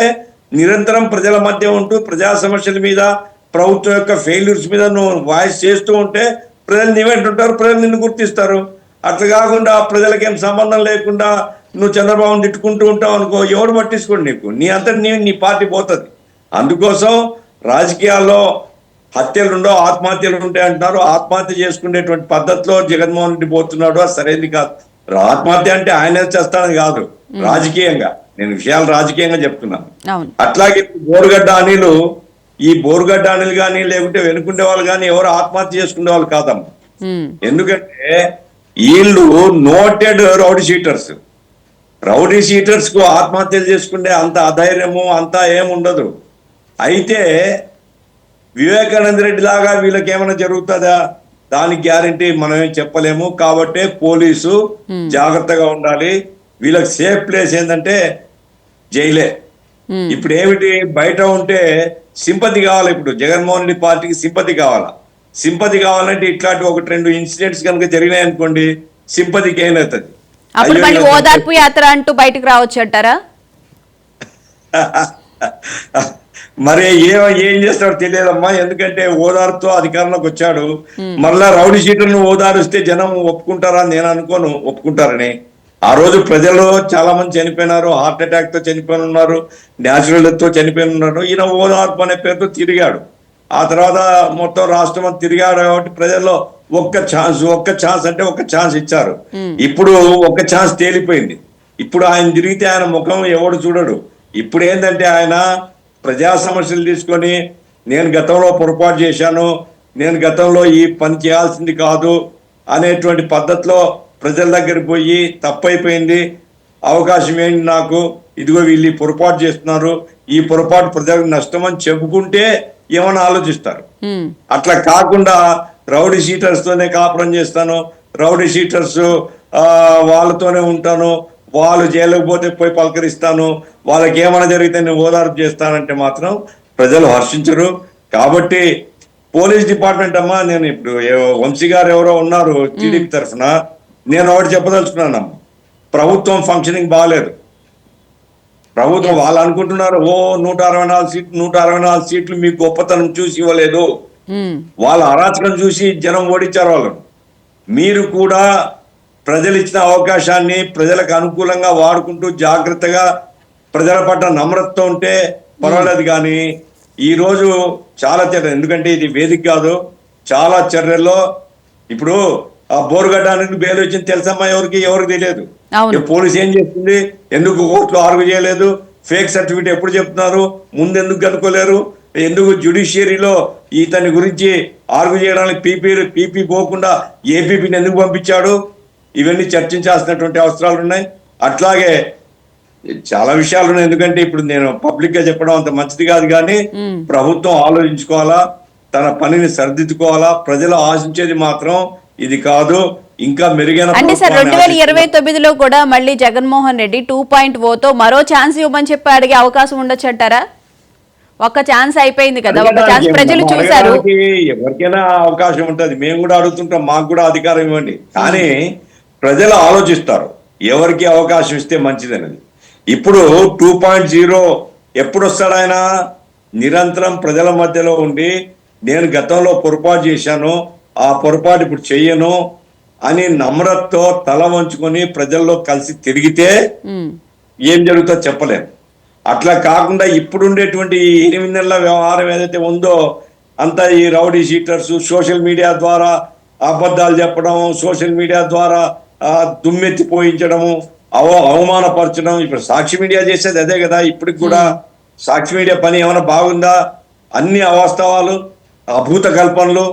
నిరంతరం ప్రజల మధ్య ఉంటూ ప్రజా సమస్యల మీద, ప్రభుత్వం యొక్క ఫెయిల్యూర్స్ మీద నువ్వు వాయిస్ చేస్తూ ఉంటే ప్రజలు నీవేంటుంటారు, ప్రజలు నిన్ను గుర్తిస్తారు. అట్లా కాకుండా ప్రజలకేం సంబంధం లేకుండా నువ్వు చంద్రబాబుని తిట్టుకుంటూ ఉంటావు అనుకో, ఎవరు పట్టించుకోండి నీకు, నీ అంతటి నీ పార్టీ పోతుంది. అందుకోసం రాజకీయాల్లో హత్యలు ఉండవు, ఆత్మహత్యలు ఉంటాయి అంటున్నారు. ఆత్మహత్య చేసుకునేటువంటి పద్ధతిలో జగన్మోహన్ రెడ్డి పోతున్నాడు, అది సరైనది కాదు. ఆత్మహత్య అంటే ఆయన చేస్తానని కాదు, రాజకీయంగా నేను విషయాలు రాజకీయంగా చెప్తున్నాను. అట్లాగే బోరుగడ్డ అనిలు, ఈ బోరుగడ్డ అనిలు కానీ లేకుంటే వెనుకుండే వాళ్ళు కానీ ఎవరు ఆత్మహత్య చేసుకునే వాళ్ళు కాదమ్మా. ఎందుకంటే వీళ్ళు నోటెడ్ రౌడీ షీటర్స్ కు ఆత్మహత్యలు చేసుకుంటే అంత అధైర్యము అంతా ఏముండదు. అయితే వివేకానంద రెడ్డి లాగా వీళ్ళకి ఏమైనా జరుగుతుందా? దానికి గ్యారంటీ మనం ఏం చెప్పలేము. కాబట్టి పోలీసు జాగ్రత్తగా ఉండాలి. వీళ్ళకి సేఫ్ ప్లేస్ ఏంటంటే జైలే. ఇప్పుడు ఏమిటి, బయట ఉంటే సింపతి కావాలి. ఇప్పుడు జగన్మోహన్ రెడ్డి పార్టీకి సింపతి కావాలా. సింపతి కావాలంటే ఇట్లాంటి 1-2 ఇన్సిడెంట్స్ కనుక జరిగినాయి అనుకోండి, సింపతికి ఏమవుతుంది? అప్పుడు మళ్ళీ ఓదార్పు యాత్ర అంటూ బయటకు రావచ్చు అంటారా? మరి ఏం చేస్తాడో తెలియదమ్మా. ఎందుకంటే ఓదారుతో అధికారంలోకి వచ్చాడు. మళ్ళా రౌడీ షీటర్ను ఓదారుస్తే జనం ఒప్పుకుంటారా? నేను అనుకోను ఒప్పుకుంటారని. ఆ రోజు ప్రజలు చాలా మంది చనిపోయినారు, హార్ట్ అటాక్ తో చనిపోయి ఉన్నారు, న్యాచురల్ డెత్ తో చనిపోయి ఉన్నారు. ఈయన ఓదార్పు అనే పేరుతో తిరిగాడు. ఆ తర్వాత మొత్తం రాష్ట్రం అంతా తిరిగాడు. కాబట్టి ప్రజల్లో ఒక్క ఛాన్స్ అంటే ఒక్క ఛాన్స్ ఇచ్చారు. ఇప్పుడు ఒక్క ఛాన్స్ తేలిపోయింది. ఇప్పుడు ఆయన తిరిగితే ఆయన ముఖం ఎవడు చూడడు. ఇప్పుడు ఏంటంటే ఆయన ప్రజా సమస్యలు తీసుకొని నేను గతంలో పొరపాటు చేశాను, నేను గతంలో ఈ పని చేయాల్సింది కాదు అనేటువంటి పద్ధతిలో ప్రజల దగ్గర పోయి తప్పైపోయింది, అవకాశం ఏంటి నాకు, ఇదిగో వీళ్ళు పొరపాటు చేస్తున్నారు, ఈ పొరపాటు ప్రజలకు నష్టం అని చెప్పుకుంటే ఏమన్నా ఆలోచిస్తారు. అట్లా కాకుండా రౌడీ షీటర్స్ తోనే కాపురం చేస్తాను, రౌడీ షీటర్స్ వాళ్ళతోనే ఉంటాను, వాళ్ళు జైలుకు పోతే పోయి పలకరిస్తాను, వాళ్ళకి ఏమైనా జరిగితే నేను ఓదార్పు చేస్తానంటే మాత్రం ప్రజలు హర్షించరు. కాబట్టి పోలీస్ డిపార్ట్మెంట్ అమ్మా, నేను ఇప్పుడు వంశీ గారు ఎవరో ఉన్నారు టీడీపీ తరఫున, నేను ఒకటి చెప్పదలుచుకున్నానమ్మా, ప్రభుత్వం ఫంక్షనింగ్ బాగాలేదు. ప్రభుత్వం వాళ్ళు అనుకుంటున్నారు 164 సీట్లు మీకు గొప్పతనం చూసి ఇవ్వలేదు, వాళ్ళ అరాచకం చూసి జనం ఓడించారు వాళ్ళను. మీరు కూడా ప్రజలు ఇచ్చిన అవకాశాన్ని ప్రజలకు అనుకూలంగా వాడుకుంటూ జాగ్రత్తగా ప్రజల పట్ల నమ్రతతో ఉంటే పర్వాలేదు. కానీ ఈరోజు చాలా చర్య, ఎందుకంటే ఇది వేదిక కాదు, చాలా చర్యల్లో ఇప్పుడు ఆ బోరుగడ్డానికి బెయిల్ వచ్చింది తెలుసమ్మా, ఎవరికి తెలియదు. పోలీసు ఏం చేస్తుంది, ఎందుకు కోర్టులో ఆర్గ్యూ చేయలేదు, ఫేక్ సర్టిఫికేట్ ఎప్పుడు చెప్తున్నారు, ముందు ఎందుకు కనుక్కోలేరు, ఎందుకు జ్యుడిషియరీలో ఇతని గురించి ఆర్గ్యూ చేయడానికి పీపీ పోకుండా ఏపీపీని ఎందుకు పంపించాడు, ఇవన్నీ చర్చించాల్సినటువంటి అవసరాలు ఉన్నాయి. అట్లాగే చాలా విషయాలు ఉన్నాయి. ఎందుకంటే ఇప్పుడు నేను పబ్లిక్ గా చెప్పడం అంత మంచిది కాదు, కానీ ప్రభుత్వం ఆలోచించుకోవాలా. తన పనిని సరిదిద్దుకోవాలా. ప్రజలు ఆశించేది మాత్రం ఇది కాదు, ఇంకా మెరుగైన అంటే సార్ ప్రభుత్వాన్ని 2029లో కూడా మళ్ళీ జగన్మోహన్ రెడ్డి 2.0తో మరో ఛాన్స్ ఇవ్వమని చెప్పి అడిగే అవకాశం ఉండొచ్చు అంటారా? ఒక ఛాన్స్ అయిపోయింది కదా, ఒక ఛాన్స్ ప్రజలు చూశారు. ఎవరికైనా అవకాశం ఉంటది, మేము కూడా అడుగుతుంటాం, మాకు కూడా అధికారం ఇవ్వండి. కానీ ప్రజలు ఆలోచిస్తారు ఎవరికి అవకాశం ఇస్తే మంచిదనేది. ఇప్పుడు 2.0 ఎప్పుడు వస్తాడు ఆయన? నిరంతరం ప్రజల మధ్యలో ఉండి నేను గతంలో పొరపాటు చేశాను, ఆ పొరపాటు ఇప్పుడు చెయ్యను అని నమ్రతతో తల వంచుకొని ప్రజల్లో కలిసి తిరిగితే ఏం జరుగుతుందో చెప్పలేము. అట్లా కాకుండా ఇప్పుడు ఉండేటువంటి 8 నెలల వ్యవహారం ఏదైతే ఉందో అంతా ఈ రౌడీ షీటర్స్, సోషల్ మీడియా ద్వారా అబద్ధాలు చెప్పడం, సోషల్ మీడియా ద్వారా దుమ్మెత్తిపోయించడము, అవమానపరచడం. ఇప్పుడు సాక్షి మీడియా చేసేది అదే కదా. ఇప్పటికి కూడా సాక్షి మీడియా పని ఏమైనా బాగుందా? అన్ని అవాస్తవాలు, అభూత కల్పనలు.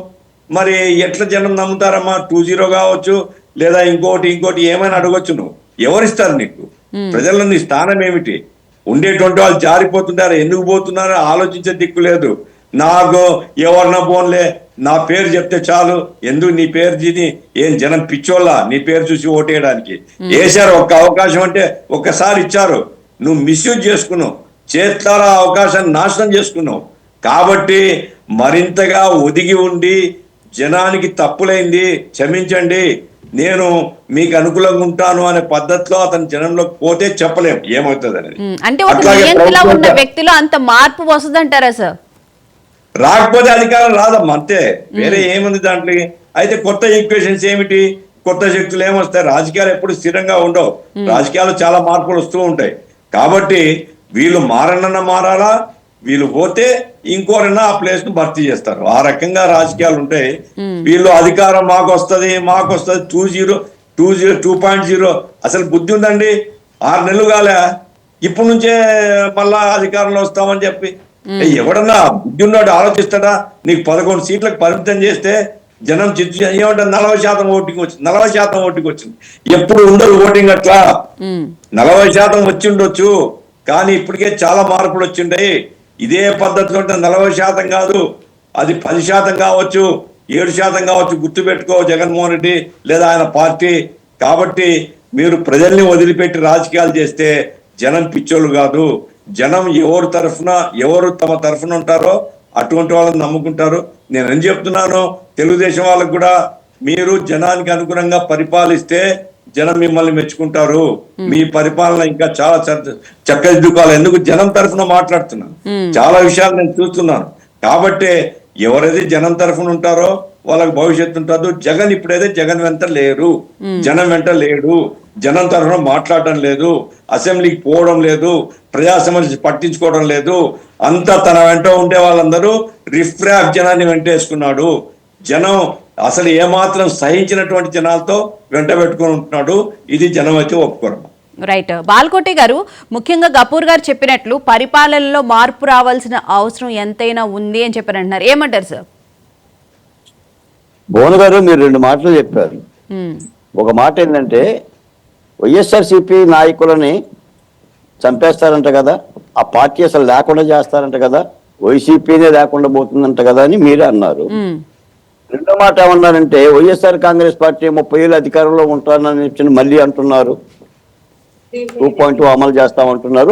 మరి ఎట్లా జనం నమ్ముతారమ్మా? 2.0 కావచ్చు, లేదా ఇంకోటి ఏమైనా అడగొచ్చు. నువ్వు ఎవరిస్తారు నీకు? ప్రజల్లో నీ స్థానం ఏమిటి? ఉండేటువంటి వాళ్ళు జారిపోతున్నారు, ఎందుకు పోతున్నారో ఆలోచించే దిక్కు లేదు. నాకు ఎవరిన పోన్లే, నా పేరు చెప్తే చాలు, ఎందుకు నీ పేరు తిని ఏం జనం పిచ్చోళ్ళ నీ పేరు చూసి ఓటేయడానికి? వేశారు ఒక్క అవకాశం అంటే ఒక్కసారి ఇచ్చారు, నువ్వు మిస్యూజ్ చేసుకున్నావు, చేస్తారా అవకాశాన్ని నాశనం చేసుకున్నావు. కాబట్టి మరింతగా ఒదిగి ఉండి జనానికి తప్పులైంది క్షమించండి, నేను మీకు అనుకూలంగా ఉంటాను అనే పద్ధతిలో అతను జనంలోకి పోతే చెప్పలేం ఏమవుతుంది అనేది. అంటే ఒక నియంత్రణలో ఉన్న వ్యక్తిలో అంత మార్పు వస్తుందంటారా సార్? రాకపోతే అధికారం రాదమ్మా, అంతే, వేరే ఏముంది దాంట్లో. అయితే కొత్త ఈక్వేషన్స్ ఏమిటి? కొత్త శక్తులు ఏమొస్తాయి? రాజకీయాలు ఎప్పుడు స్థిరంగా ఉండవు, రాజకీయాలు చాలా మార్పులు వస్తూ ఉంటాయి. కాబట్టి వీళ్ళు మారాలా, వీళ్ళు పోతే ఇంకోరైనా ఆ ప్లేస్ ను భర్తీ చేస్తారు. ఆ రకంగా రాజకీయాలు ఉంటాయి. వీళ్ళు అధికారం మాకు వస్తుంది 2.0 అసలు బుద్ధి ఉందండి? 6 నెలలు కాలే, ఇప్పుడు నుంచే మళ్ళా అధికారంలో వస్తామని చెప్పి ఎవడన్నా బుద్ధి ఉన్నాడు ఆలోచిస్తాడా? నీకు 11 సీట్లకు పరిమితం చేస్తే జనం ఏమంటారు? 40% ఓటింగ్ వచ్చింది, 40% ఓటింగ్ వచ్చింది. ఎప్పుడు ఉండదు ఓటింగ్ అట్లా. 40% వచ్చి ఉండొచ్చు, కానీ ఇప్పటికే చాలా మార్పులు వచ్చిండయి. ఇదే పద్ధతిలో 40% కాదు, అది 10% కావచ్చు, 7% కావచ్చు. గుర్తుపెట్టుకో జగన్మోహన్ రెడ్డి లేదా ఆయన పార్టీ. కాబట్టి మీరు ప్రజల్ని వదిలిపెట్టి రాజకీయాలు చేస్తే జనం పిచ్చోళ్ళు కాదు. జనం ఎవరు తమ తరఫున ఉంటారో అటువంటి వాళ్ళని నమ్ముకుంటారు. నేను ఏం చెప్తున్నాను, తెలుగుదేశం వాళ్ళకు కూడా మీరు జనానికి అనుగుణంగా పరిపాలిస్తే జనం మిమ్మల్ని మెచ్చుకుంటారు. మీ పరిపాలన ఇంకా చాలా చక్కదిద్దుకోవాలి. ఎందుకు జనం తరఫున మాట్లాడుతున్నాను, చాలా విషయాలు నేను చూస్తున్నాను. కాబట్టి ఎవరైతే జనం తరఫున ఉంటారో వాళ్ళకి భవిష్యత్తు ఉంటుందో. జగన్ ఇప్పుడైతే జగన్ వెంట లేరు, జనం వెంట లేడు, జనం తరఫున మాట్లాడటం లేదు, అసెంబ్లీకి పోవడం లేదు, ప్రజా సమస్య పట్టించుకోవడం లేదు. అంతా తన వెంట ఉండే వాళ్ళందరూ రిఫ్రాఫ్ జనాన్ని వెంటేసుకున్నాడు. జనం అసలు ఏమాత్రం సహించినటువంటి జనాలతో వెంట పెట్టుకుని ఉంటున్నాడు. ఇది జనం అయితే ఒప్పుకోరు. రైట్. బాల్కోటి గారు, ముఖ్యంగా గపూర్ గారు చెప్పినట్లు పరిపాలనలో మార్పు రావాల్సిన అవసరం ఎంతైనా ఉంది అని చెప్పారు అంటున్నారు, ఏమంటారు సార్? భువన్ గారు, మీరు 2 మాటలు చెప్పారు. ఒక మాట ఏంటంటే వైఎస్ఆర్సీపీ నాయకులని చంపేస్తారంట కదా, ఆ పార్టీ అసలు లేకుండా చేస్తారంట కదా, వైసీపీనే లేకుండా పోతుందంట కదా అని మీరే అన్నారు. రెండో మాట ఏమన్నారంటే వైఎస్ఆర్ కాంగ్రెస్ పార్టీ 30 ఏళ్ళు అధికారంలో ఉంటానని చెప్పి మళ్ళీ అంటున్నారు, 2.2 అమలు చేస్తామంటున్నారు.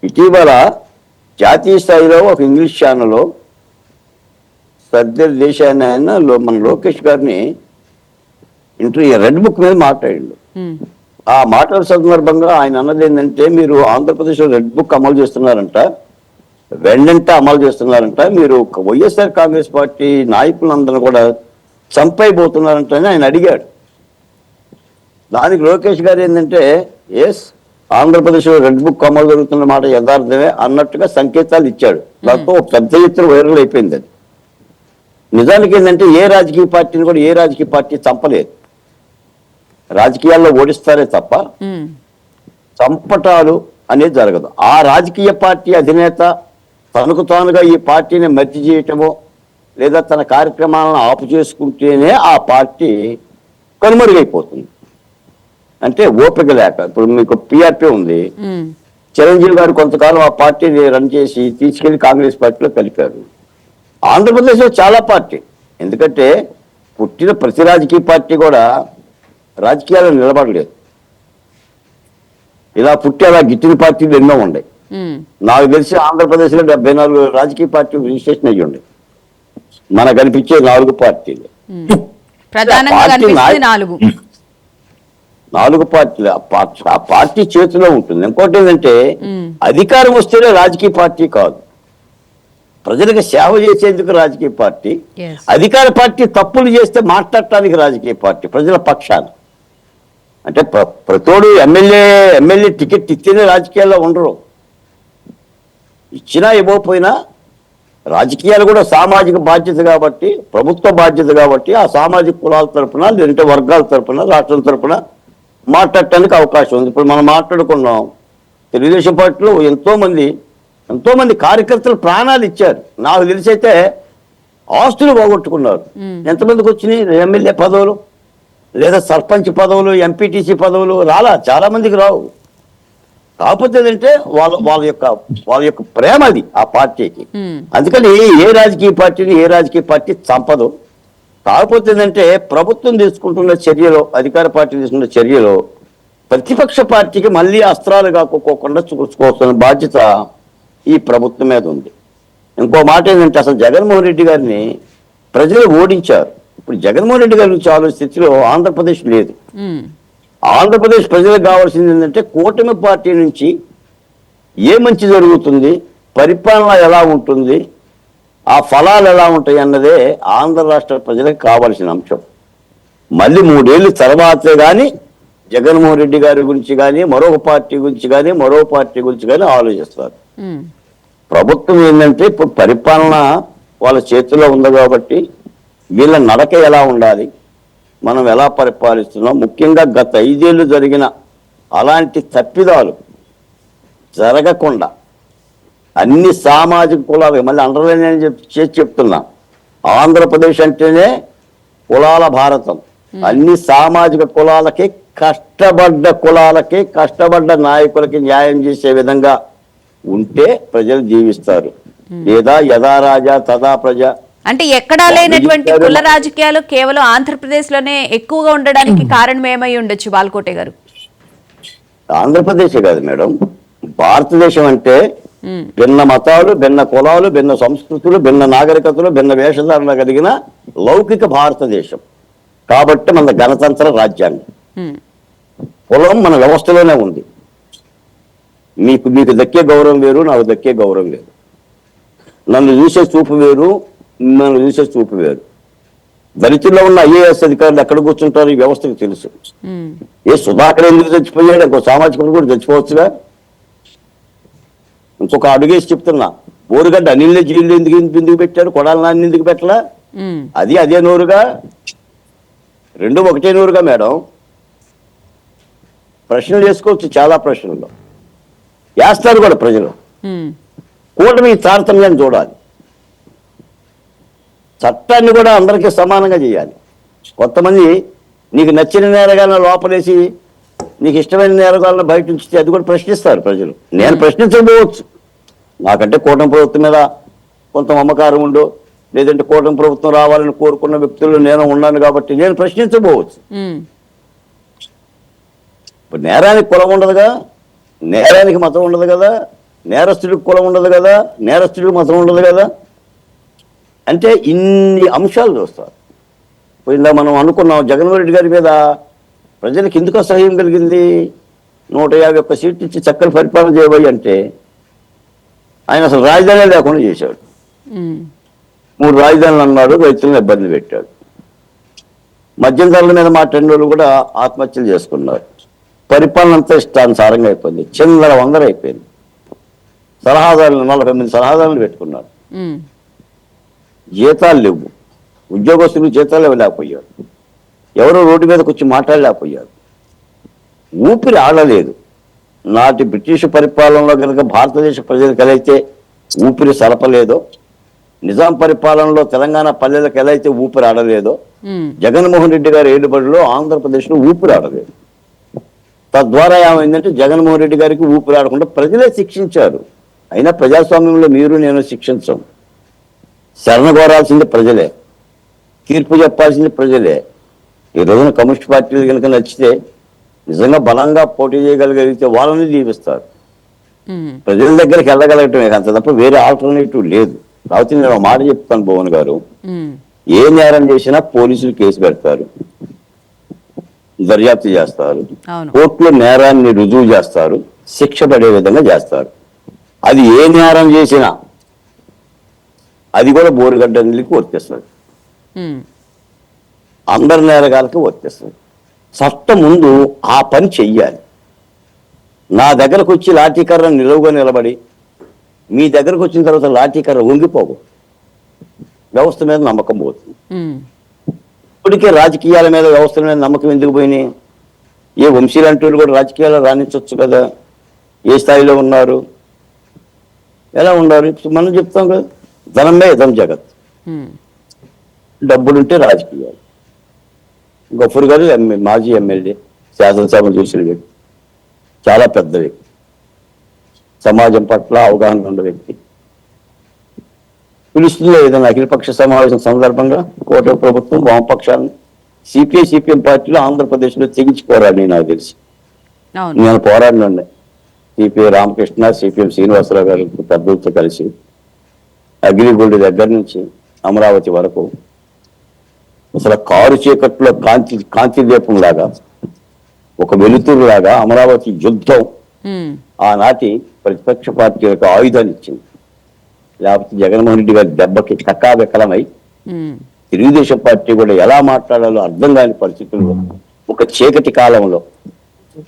ఇటీవల జాతీయ స్థాయిలో ఒక ఇంగ్లీష్ ఛానల్లో సర్దార్ దేశాన్ని ఆయన మన లోకేష్ గారిని రెడ్ బుక్ మీద మాట్లాడిండు. ఆ మాటల సందర్భంగా ఆయన అన్నది ఏంటంటే, మీరు ఆంధ్రప్రదేశ్లో రెడ్ బుక్ అమలు చేస్తున్నారంట, వెంటనే అమలు చేస్తున్నారంట, మీరు వైఎస్ఆర్ కాంగ్రెస్ పార్టీ నాయకులందరూ కూడా చంపైపోతున్నారంట అని ఆయన అడిగాడు. దానికి లోకేష్ గారు ఏంటంటే, ఎస్, ఆంధ్రప్రదేశ్లో రెడ్ బుక్ అమలు జరుగుతున్న మాట యథార్థమే అన్నట్టుగా సంకేతాలు ఇచ్చాడు. దాంతో ఒక పెద్ద ఎత్తున వైరల్ అయిపోయింది. అది నిజానికి ఏంటంటే ఏ రాజకీయ పార్టీని కూడా ఏ రాజకీయ పార్టీ చంపలేదు, రాజకీయాల్లో ఓడిస్తారే తప్ప చంపటాలు అనేది జరగదు. ఆ రాజకీయ పార్టీ అధినేత తనకు తానుగా ఈ పార్టీని మర్చి చేయటమో లేదా తన కార్యక్రమాలను ఆపు చేసుకుంటేనే ఆ పార్టీ కనుమరుగైపోతుంది. అంటే ఓపిక లేక, ఇప్పుడు మీకు పిఆర్పి ఉంది, చిరంజీవి గారు కొంతకాలం ఆ పార్టీని రన్ చేసి తీసుకెళ్లి కాంగ్రెస్ పార్టీలో కలిపారు. ఆంధ్రప్రదేశ్లో చాలా పార్టీ, ఎందుకంటే పుట్టిన ప్రతి రాజకీయ పార్టీ కూడా రాజకీయాల్లో నిలబడలేదు. ఇలా పుట్టి అలా గిట్టిన పార్టీలు ఎన్నో ఉన్నాయి. నాకు తెలిసి ఆంధ్రప్రదేశ్లో 74 రాజకీయ పార్టీలు రిజిస్ట్రేషన్ అయ్యి ఉన్నాయి. మనకు కనిపించే 4 పార్టీలు. ప్రధానంగా కనిపిస్తుంది 4 పార్టీలు. ఆ పార్టీ చేతిలో ఉంటుంది. ఇంకోటి ఏంటంటే అధికారం వస్తేనే రాజకీయ పార్టీ కాదు, ప్రజలకు సేవ చేసేందుకు రాజకీయ పార్టీ. Yes. అధికార పార్టీ తప్పులు చేస్తే మాట్లాడటానికి రాజకీయ పార్టీ, ప్రజల పక్షాన. అంటే ప్రతోడు ఎమ్మెల్యే టికెట్ ఇస్తేనే రాజకీయాల్లో ఉండరు. ఇచ్చినా ఇవ్వకపోయినా రాజకీయాలు కూడా సామాజిక బాధ్యత కాబట్టి, ప్రభుత్వ బాధ్యత కాబట్టి ఆ సామాజిక కులాల తరపున లేదంటే వర్గాల తరపున రాష్ట్రం తరపున మాట్లాడటానికి అవకాశం ఉంది. ఇప్పుడు మనం మాట్లాడుకున్నాం, తెలుగుదేశం పార్టీలో ఎంతో మంది కార్యకర్తలు ప్రాణాలు ఇచ్చారు. నాకు తెలిసి అయితే ఆస్తులు పోగొట్టుకున్నారు. ఎంతమందికి వచ్చినాయి ఎమ్మెల్యే పదవులు లేదా సర్పంచ్ పదవులు, ఎంపీటీసీ పదవులు? చాలా మందికి రావు. కాకపోతే ఏంటంటే వాళ్ళ యొక్క ప్రేమ అది ఆ పార్టీకి. అందుకని ఏ రాజకీయ పార్టీ చంపదు. కాకపోతే ఏంటంటే ప్రభుత్వం తీసుకుంటున్న చర్యలో, అధికార పార్టీ తీసుకున్న చర్యలో ప్రతిపక్ష పార్టీకి మళ్ళీ అస్త్రాలు కాకోకుండా చూసుకోవాల్సిన బాధ్యత ఈ ప్రభుత్వం మీద ఉంది. ఇంకో మాట ఏంటంటే అసలు జగన్మోహన్ రెడ్డి గారిని ప్రజలు ఓడించారు. ఇప్పుడు జగన్మోహన్ రెడ్డి గారి గురించి ఆలోచన స్థితిలో ఆంధ్రప్రదేశ్ లేదు. ఆంధ్రప్రదేశ్ ప్రజలకు కావాల్సింది ఏంటంటే కూటమి పార్టీ నుంచి ఏ మంచి జరుగుతుంది, పరిపాలన ఎలా ఉంటుంది, ఆ ఫలాలు ఎలా ఉంటాయి అన్నదే ఆంధ్ర రాష్ట్ర ప్రజలకు కావాల్సిన అంశం. మళ్ళీ 3 ఏళ్ళ తర్వాతే కానీ జగన్మోహన్ రెడ్డి గారి గురించి కానీ మరొక పార్టీ గురించి కానీ ఆలోచిస్తారు. ప్రభుత్వం ఏంటంటే ఇప్పుడు పరిపాలన వాళ్ళ చేతిలో ఉంది కాబట్టి వీళ్ళ నడక ఎలా ఉండాలి, మనం ఎలా పరిపాలిస్తున్నాం, ముఖ్యంగా గత 5 ఏళ్ళు జరిగిన అలాంటి తప్పిదాలు జరగకుండా అన్ని సామాజిక కులాలు, మళ్ళీ అండర్లైన్ చేసి చెప్తున్నా, ఆంధ్రప్రదేశ్ అంటేనే కులాల భారతం. అన్ని సామాజిక కులాలకి, కష్టపడ్డ నాయకులకి న్యాయం చేసే విధంగా ఉంటే ప్రజలు జీవిస్తారు. లేదా యథా రాజా తథా ప్రజ. అంటే ఎక్కడా లేనటువంటి కుల రాజకీయాలు కేవలం ఆంధ్రప్రదేశ్ లోనే ఎక్కువగా ఉండడానికి కారణం ఏమై ఉండొచ్చు బాల్కోటే గారు? ఆంధ్రప్రదేశే కాదు మేడం, భారతదేశం అంటే భిన్న మతాలు, భిన్న కులాలు, భిన్న సంస్కృతులు, భిన్న నాగరికతలు, భిన్న వేషధారణ కలిగిన లౌకిక భారతదేశం. కాబట్టి మన గణతంత్ర రాజ్యాంగం. కులం మన వ్యవస్థలోనే ఉంది. మీకు దక్కే గౌరవం వేరు, నాకు దక్కే గౌరవం వేరు. నన్ను చూసే చూపు వేరు, నన్ను చూసే చూపు వేరు. దళితుల్లో ఉన్న ఐఏఎస్ అధికారులు ఎక్కడ కూర్చుంటారు ఈ వ్యవస్థకు తెలుసు. ఏ సుధాకర్ ఎందుకు చచ్చిపోయాడు, ఇంకో సామాజికుడు కూడా చచ్చిపోవచ్చుగా. ఇంకొక అడుగేసి చెప్తున్నా, బోరుగడ్డ అనిల్ని జైలు ఎందుకు పెట్టారు, కొడాలి నాన్ని ఎందుకు పెట్టలా? అదే నోరుగా, 2 ఒకటే నోరుగా మేడం. ప్రశ్నలు చేసుకోవచ్చు, చాలా ప్రశ్నలు వేస్తారు కూడా ప్రజలు. కూటమి తారతమ్యాన్ని చూడాలి, చట్టాన్ని కూడా అందరికీ సమానంగా చేయాలి. కొంతమంది నీకు నచ్చిన నేరగాలను లోపలేసి నీకు ఇష్టమైన నేరగాలను బయట ఉంచితే అది కూడా ప్రశ్నిస్తారు ప్రజలు. నేను ప్రశ్నించకపోవచ్చు, నాకంటే కూటమి ప్రభుత్వం మీద కొంత మమకారం ఉండు, లేదంటే కూటమి ప్రభుత్వం రావాలని కోరుకున్న వ్యక్తులు నేను ఉన్నాను కాబట్టి నేను ప్రశ్నించకపోవచ్చు. ఇప్పుడు నేరానికి కులం ఉండదుగా, నేరానికి మతం ఉండదు కదా, నేరస్తుడికి కులం ఉండదు కదా, నేరస్తుడికి మతం ఉండదు కదా. అంటే ఇన్ని అంశాలు చూస్తారు. పోయిందా మనం అనుకున్నాం జగన్మోహన్ రెడ్డి గారి మీద ప్రజలకు ఎందుకు అసహ్యం కలిగింది, 151 సీట్లు ఇచ్చి చక్కని పరిపాలన చేయబోయి అంటే ఆయన అసలు రాజధాని లేకుండా చేశాడు. 3 రాజధానులు అన్నాడు, రైతులను ఇబ్బంది పెట్టాడు. మద్యం ధరల మీద మాట్లాడిన వాళ్ళు కూడా ఆత్మహత్యలు చేసుకున్నారు. పరిపాలన అంతా ఇష్టానుసారంగా అయిపోయింది, చిందర అయిపోయింది. సలహాదారులు 48 సలహాదారులు పెట్టుకున్నారు. జీతాలు లేవు, ఉద్యోగస్తులు జీతాలు ఇవ్వలేకపోయారు, ఎవరో రోడ్డు మీదకి వచ్చి మాట్లాడలేకపోయారు. ఊపిరి ఆడలేదు. నాటి బ్రిటిష్ పరిపాలనలో కనుక భారతదేశ ప్రజలకు ఎలా అయితే ఊపిరి సలపలేదో, నిజాం పరిపాలనలో తెలంగాణ పల్లెలకు ఎలా అయితే ఊపిరి ఆడలేదో, జగన్మోహన్ రెడ్డి గారి ఏడుబడిలో ఆంధ్రప్రదేశ్లో ఊపిరి ఆడలేదు. తద్వారా ఏమైందంటే జగన్మోహన్ రెడ్డి గారికి ఊపిరాడకుండా ప్రజలే శిక్షించారు. అయినా ప్రజాస్వామ్యంలో మీరు నేను శిక్షించం. శరణ కోరాల్సింది ప్రజలే, తీర్పు చెప్పాల్సింది ప్రజలే. ఈ రోజున కమ్యూనిస్ట్ పార్టీలు కనుక నచ్చితే నిజంగా బలంగా పోటీ చేయగలిగితే వాళ్ళని దీవిస్తారు. ప్రజల దగ్గరికి వెళ్ళగలగటమే అంత తప్ప వేరే ఆల్టర్నేటివ్ లేదు. కాబట్టి నేను ఒక మాట చెప్తాను భువన్ గారు, ఏ నేరం చేసినా పోలీసులు కేసు పెడతారు, దర్యాప్తు చేస్తారు, కోర్టులో నేరాన్ని రుజువు చేస్తారు, శిక్ష పడే విధంగా చేస్తారు. అది ఏ నేరం చేసినా అది కూడా బోరుగడ్డ నీళ్ళకి వర్తిస్తుంది, అందరి నేరగాలకి వర్తిస్తుంది. చట్టం ముందు ఆ పని చెయ్యాలి. నా దగ్గరకు వచ్చి లాఠీకర్ర నిలువుగా నిలబడి మీ దగ్గరకు వచ్చిన తర్వాత లాఠీకర్ర వంగిపోవు, వ్యవస్థ మీద నమ్మకం పోతుంది. ఇప్పటికే రాజకీయాల మీద వ్యవస్థల మీద నమ్మకం ఎందుకు పోయినాయి? ఏ వంశీలంటూ కూడా రాజకీయాల్లో రాణించవచ్చు కదా. ఏ స్థాయిలో ఉన్నారు, ఎలా ఉన్నారు? మనం చెప్తాం కదా, ధనమే ఇదం జగత్. డబ్బులుంటే రాజకీయాలు. గఫూర్ గారు మాజీ ఎమ్మెల్యే, శాసనసభను చూసిన వ్యక్తి, చాలా పెద్ద వ్యక్తి, సమాజం పట్ల అవగాహన ఉన్న వ్యక్తి. పిలుస్తుందో ఏదైనా అఖిలపక్ష సమావేశం సందర్భంగా కూటమి ప్రభుత్వం వామపక్షాలను సిపిఎం పార్టీలో ఆంధ్రప్రదేశ్లో తెగించి పోరాడి నాకు తెలిసి. నేను పోరాడినండి. సిపిఐ రామకృష్ణ, సిపిఎం శ్రీనివాసరావు గారు పెద్దలతో కలిసి అగ్రిగోల్డ్ దగ్గర నుంచి అమరావతి వరకు అసలు కారు చీకట్లో కాంతి దీపం లాగా, ఒక వెలుతురు లాగా అమరావతి యుద్ధం ఆనాటి ప్రతిపక్ష పార్టీలకు ఆయుధాన్ని ఇచ్చింది. లేకపోతే జగన్మోహన్ రెడ్డి గారి దెబ్బకి కక్కాబెక్కలమై తెలుగుదేశం పార్టీ కూడా ఎలా మాట్లాడాలో అర్థం కాని పరిస్థితుల్లో ఒక చీకటి కాలంలో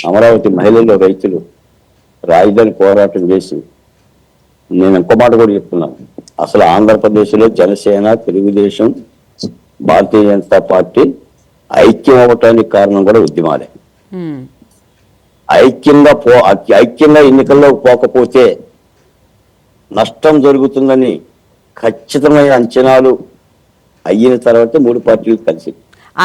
అమరావతి మహిళలు, రైతులు రాజధాని పోరాటం చేసి, నేను ఇంకో మాట కూడా చెప్తున్నాను, అసలు ఆంధ్రప్రదేశ్లో జనసేన, తెలుగుదేశం, భారతీయ జనతా పార్టీ ఐక్యం అవ్వటానికి కారణం కూడా ఉద్యమాలే. ఐక్యంగా ఎన్నికల్లో పోకపోతే నష్టం జరుగుతుందని ఖచ్చితమైన అంచనాలు అయిన తర్వాత మూడు పార్టీలు కలిసి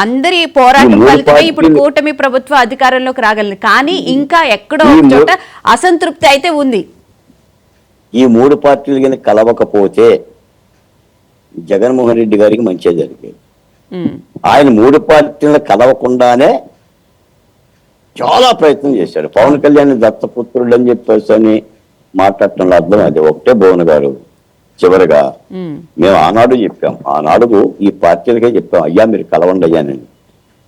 అందరి పోరాటం ఫలితమే ఇప్పుడు కూటమి ప్రభుత్వ అధికారంలోకి రాగలిగింది. కానీ ఇంకా ఎక్కడో ఒక చోట అసంతృప్తి అయితే ఉంది. ఈ మూడు పార్టీలు కానీ కలవకపోతే జగన్మోహన్ రెడ్డి గారికి మంచిగా జరిగేది. ఆయన మూడు పార్టీలను కలవకుండానే చాలా ప్రయత్నం చేశాడు. పవన్ కళ్యాణ్ దత్తపుత్రుడు అని చెప్పేసి అని మాట్లాడటంలో అర్థం అదే. ఒకటే భువన్ గారు, చివరిగా మేము ఆనాడు చెప్పాం, ఆనాడు ఈ పార్టీలకే చెప్పాం, అయ్యా మీరు కలవండి అయ్యానని.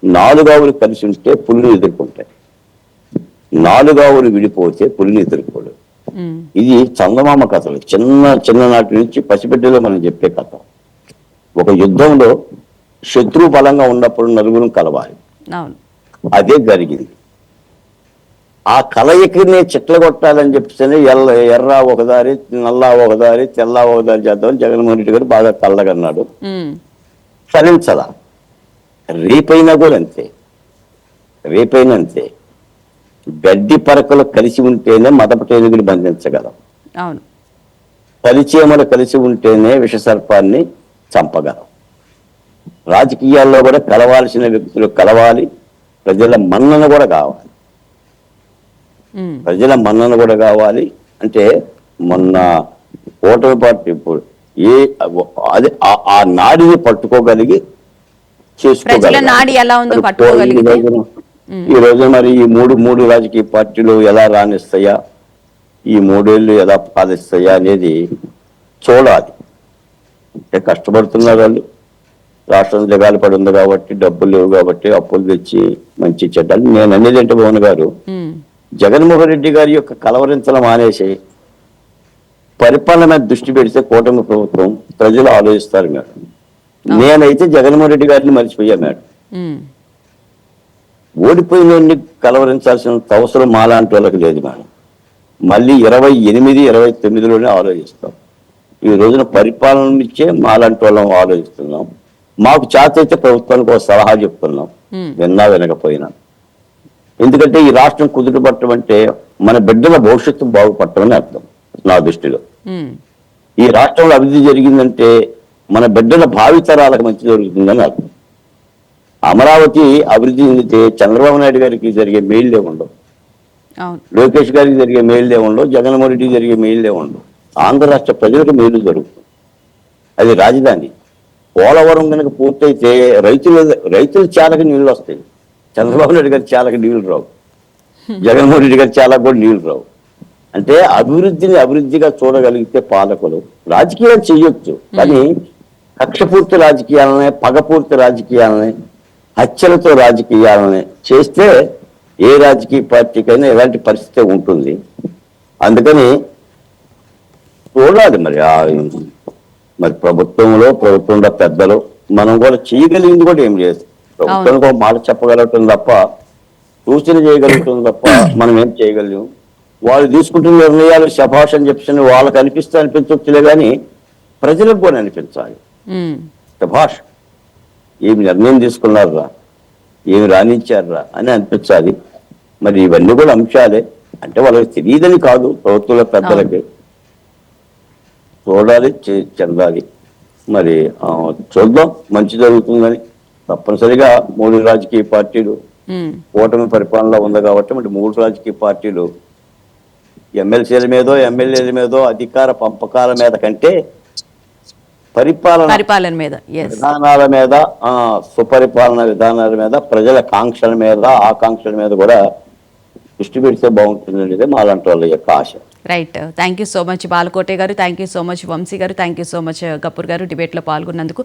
4 ఆవులు కలిసి ఉంటే పులిని ఎదుర్కొంటాయి, 4 ఆవులు విడిపోతే పులిని ఎదుర్కోడు. ఇది చందమామ కథలు, చిన్ననాటి నుంచి పసిబిడ్డలో మనం చెప్పే కథ. ఒక యుద్ధంలో శత్రువు బలంగా ఉన్నప్పుడు నలుగురు కలవాలి, అదే జరిగింది. ఆ కలయికని చిట్లగొట్టాలని చెప్పేసి ఎర్ర ఒకదారి, నల్లా ఒకదారి, తెల్ల ఒకదారి చేద్దామని జగన్మోహన్ రెడ్డి గారు బాగా కళ్ళగన్నాడు. ఫలించలా. రేపైనా కూడా అంతే, రేపైనా అంతే. గడ్డి పరకలు కలిసి ఉంటేనే మదపటేనుగుని బంధించగలం, పరిచయములు కలిసి ఉంటేనే విషసర్పాన్ని చంపగలం. రాజకీయాల్లో కూడా కలవాల్సిన వ్యక్తులు కలవాలి, ప్రజల మన్నన కూడా కావాలి. ప్రజల మన్నన కూడా కావాలి అంటే మొన్న కూటమి పార్టీ ఇప్పుడు అదే ఆ నాడిని పట్టుకోగలిగి చేసుకోగలిగి ఈ రోజు మరి ఈ మూడు రాజకీయ పార్టీలు ఎలా రాణిస్తాయా, ఈ 3 ఏళ్ళు ఎలా పాలిస్తాయా అనేది చూడాలి. అంటే కష్టపడుతున్నారు వాళ్ళు, రాష్ట్రం జగాలు పడి ఉంది కాబట్టి, డబ్బులు లేవు కాబట్టి అప్పులు తెచ్చి మంచి చెడ్డాలి. నేను అనేది అంటే భువన్ గారు, జగన్మోహన్ రెడ్డి గారి యొక్క కలవరించడం మానేసి పరిపాలన మీద దృష్టి పెడితే కూటమి ప్రభుత్వం ప్రజలు ఆలోచిస్తారు మేడం. నేనైతే జగన్మోహన్ రెడ్డి గారిని మర్చిపోయా మేడం. ఓడిపోయిన కలవరించాల్సిన అవసరం మాలాంటి వాళ్ళకి లేదు మేడం. మళ్ళీ 28, 29లోనే ఆలోచిస్తాం. ఈ రోజున పరిపాలన నుంచే మాలాంటి వాళ్ళం ఆలోచిస్తున్నాం. మాకు చేత అయితే ప్రభుత్వానికి ఒక సలహా చెప్తున్నాం, విన్నా వినకపోయినా. ఎందుకంటే ఈ రాష్ట్రం కుదుటపట్టడం అంటే మన బిడ్డల భవిష్యత్తు బాగుపడటమని అర్థం నా దృష్టిలో. ఈ రాష్ట్రంలో అభివృద్ధి జరిగిందంటే మన బిడ్డల భావితరాలకు మంచి జరుగుతుందని అర్థం. అమరావతి అభివృద్ధి చెందితే చంద్రబాబు నాయుడు గారికి జరిగే మేళ్ళే ఉండవు. అవును. లోకేష్ గారికి జరిగే మేలుదే ఉండవు, జగన్మోహన్ రెడ్డికి జరిగే మేలుదే ఉండవు. ఆంధ్ర రాష్ట్ర ప్రజలకు మేలు జరుగుతుంది. అది రాజధాని. పోలవరం కనుక పూర్తయితే రైతుల చాలకి నీళ్లు వస్తాయి. చంద్రబాబు నాయుడు గారి చాలకి నీళ్లు రావు, జగన్మోహన్ రెడ్డి గారి చాలా కూడా నీళ్లు రావు. అంటే అభివృద్ధిని అభివృద్ధిగా చూడగలిగితే పాలకులు రాజకీయాలు చేయొచ్చు, కానీ కక్షపూర్తి రాజకీయాలనే, పగపూర్తి రాజకీయాలనే, హత్యలతో రాజకీయాలనే చేస్తే ఏ రాజకీయ పార్టీకైనా ఇలాంటి పరిస్థితి ఉంటుంది. అందుకని చూడాలి మరి ప్రభుత్వంలో పెద్దలు మనం కూడా చేయగలిగింది కూడా ఏం లేదు. ప్రభుత్వానికి ఒక మాట చెప్పగలుగుతుంది తప్ప, సూచన చేయగలుగుతుంది తప్ప మనం ఏం చేయగలిగాం. వాళ్ళు తీసుకుంటున్న నిర్ణయాలు శభాష్ అని చెప్పి వాళ్ళకి అనిపించవచ్చులే, కానీ ప్రజలకు కూడా అనిపించాలి. శభాష్, ఏమి నిర్ణయం తీసుకున్నారా, ఏమి రాణించారా అని అనిపించాలి. మరి ఇవన్నీ కూడా అంశాలే. అంటే వాళ్ళకి తెలియదని కాదు, ప్రభుత్వంలో పెద్దలకి చూడాలి, చెందాలి. మరి చూద్దాం, మంచి జరుగుతుందని. తప్పనిసరిగా 3 రాజకీయ పార్టీలు కూటమి పరిపాలనలో ఉంది కాబట్టి మరి 3 రాజకీయ పార్టీలు ఎమ్మెల్సీల మీదో ఎమ్మెల్యేల మీదో అధికార పంపకాల మీద కంటే పరిపాలన మీద, విధానాల మీద, సుపరిపాలన విధానాల మీద, ప్రజల ఆకాంక్షల మీద కూడా దృష్టి పెడితే బాగుంటుందనేది మాలాంటి వాళ్ళ యొక్క ఆశ. Right. Thank you so much Balakote garu, thank you so much Vamsi garu, thank you so much Gafoor garu డిబేట్లో పాల్గొన్నందుకు.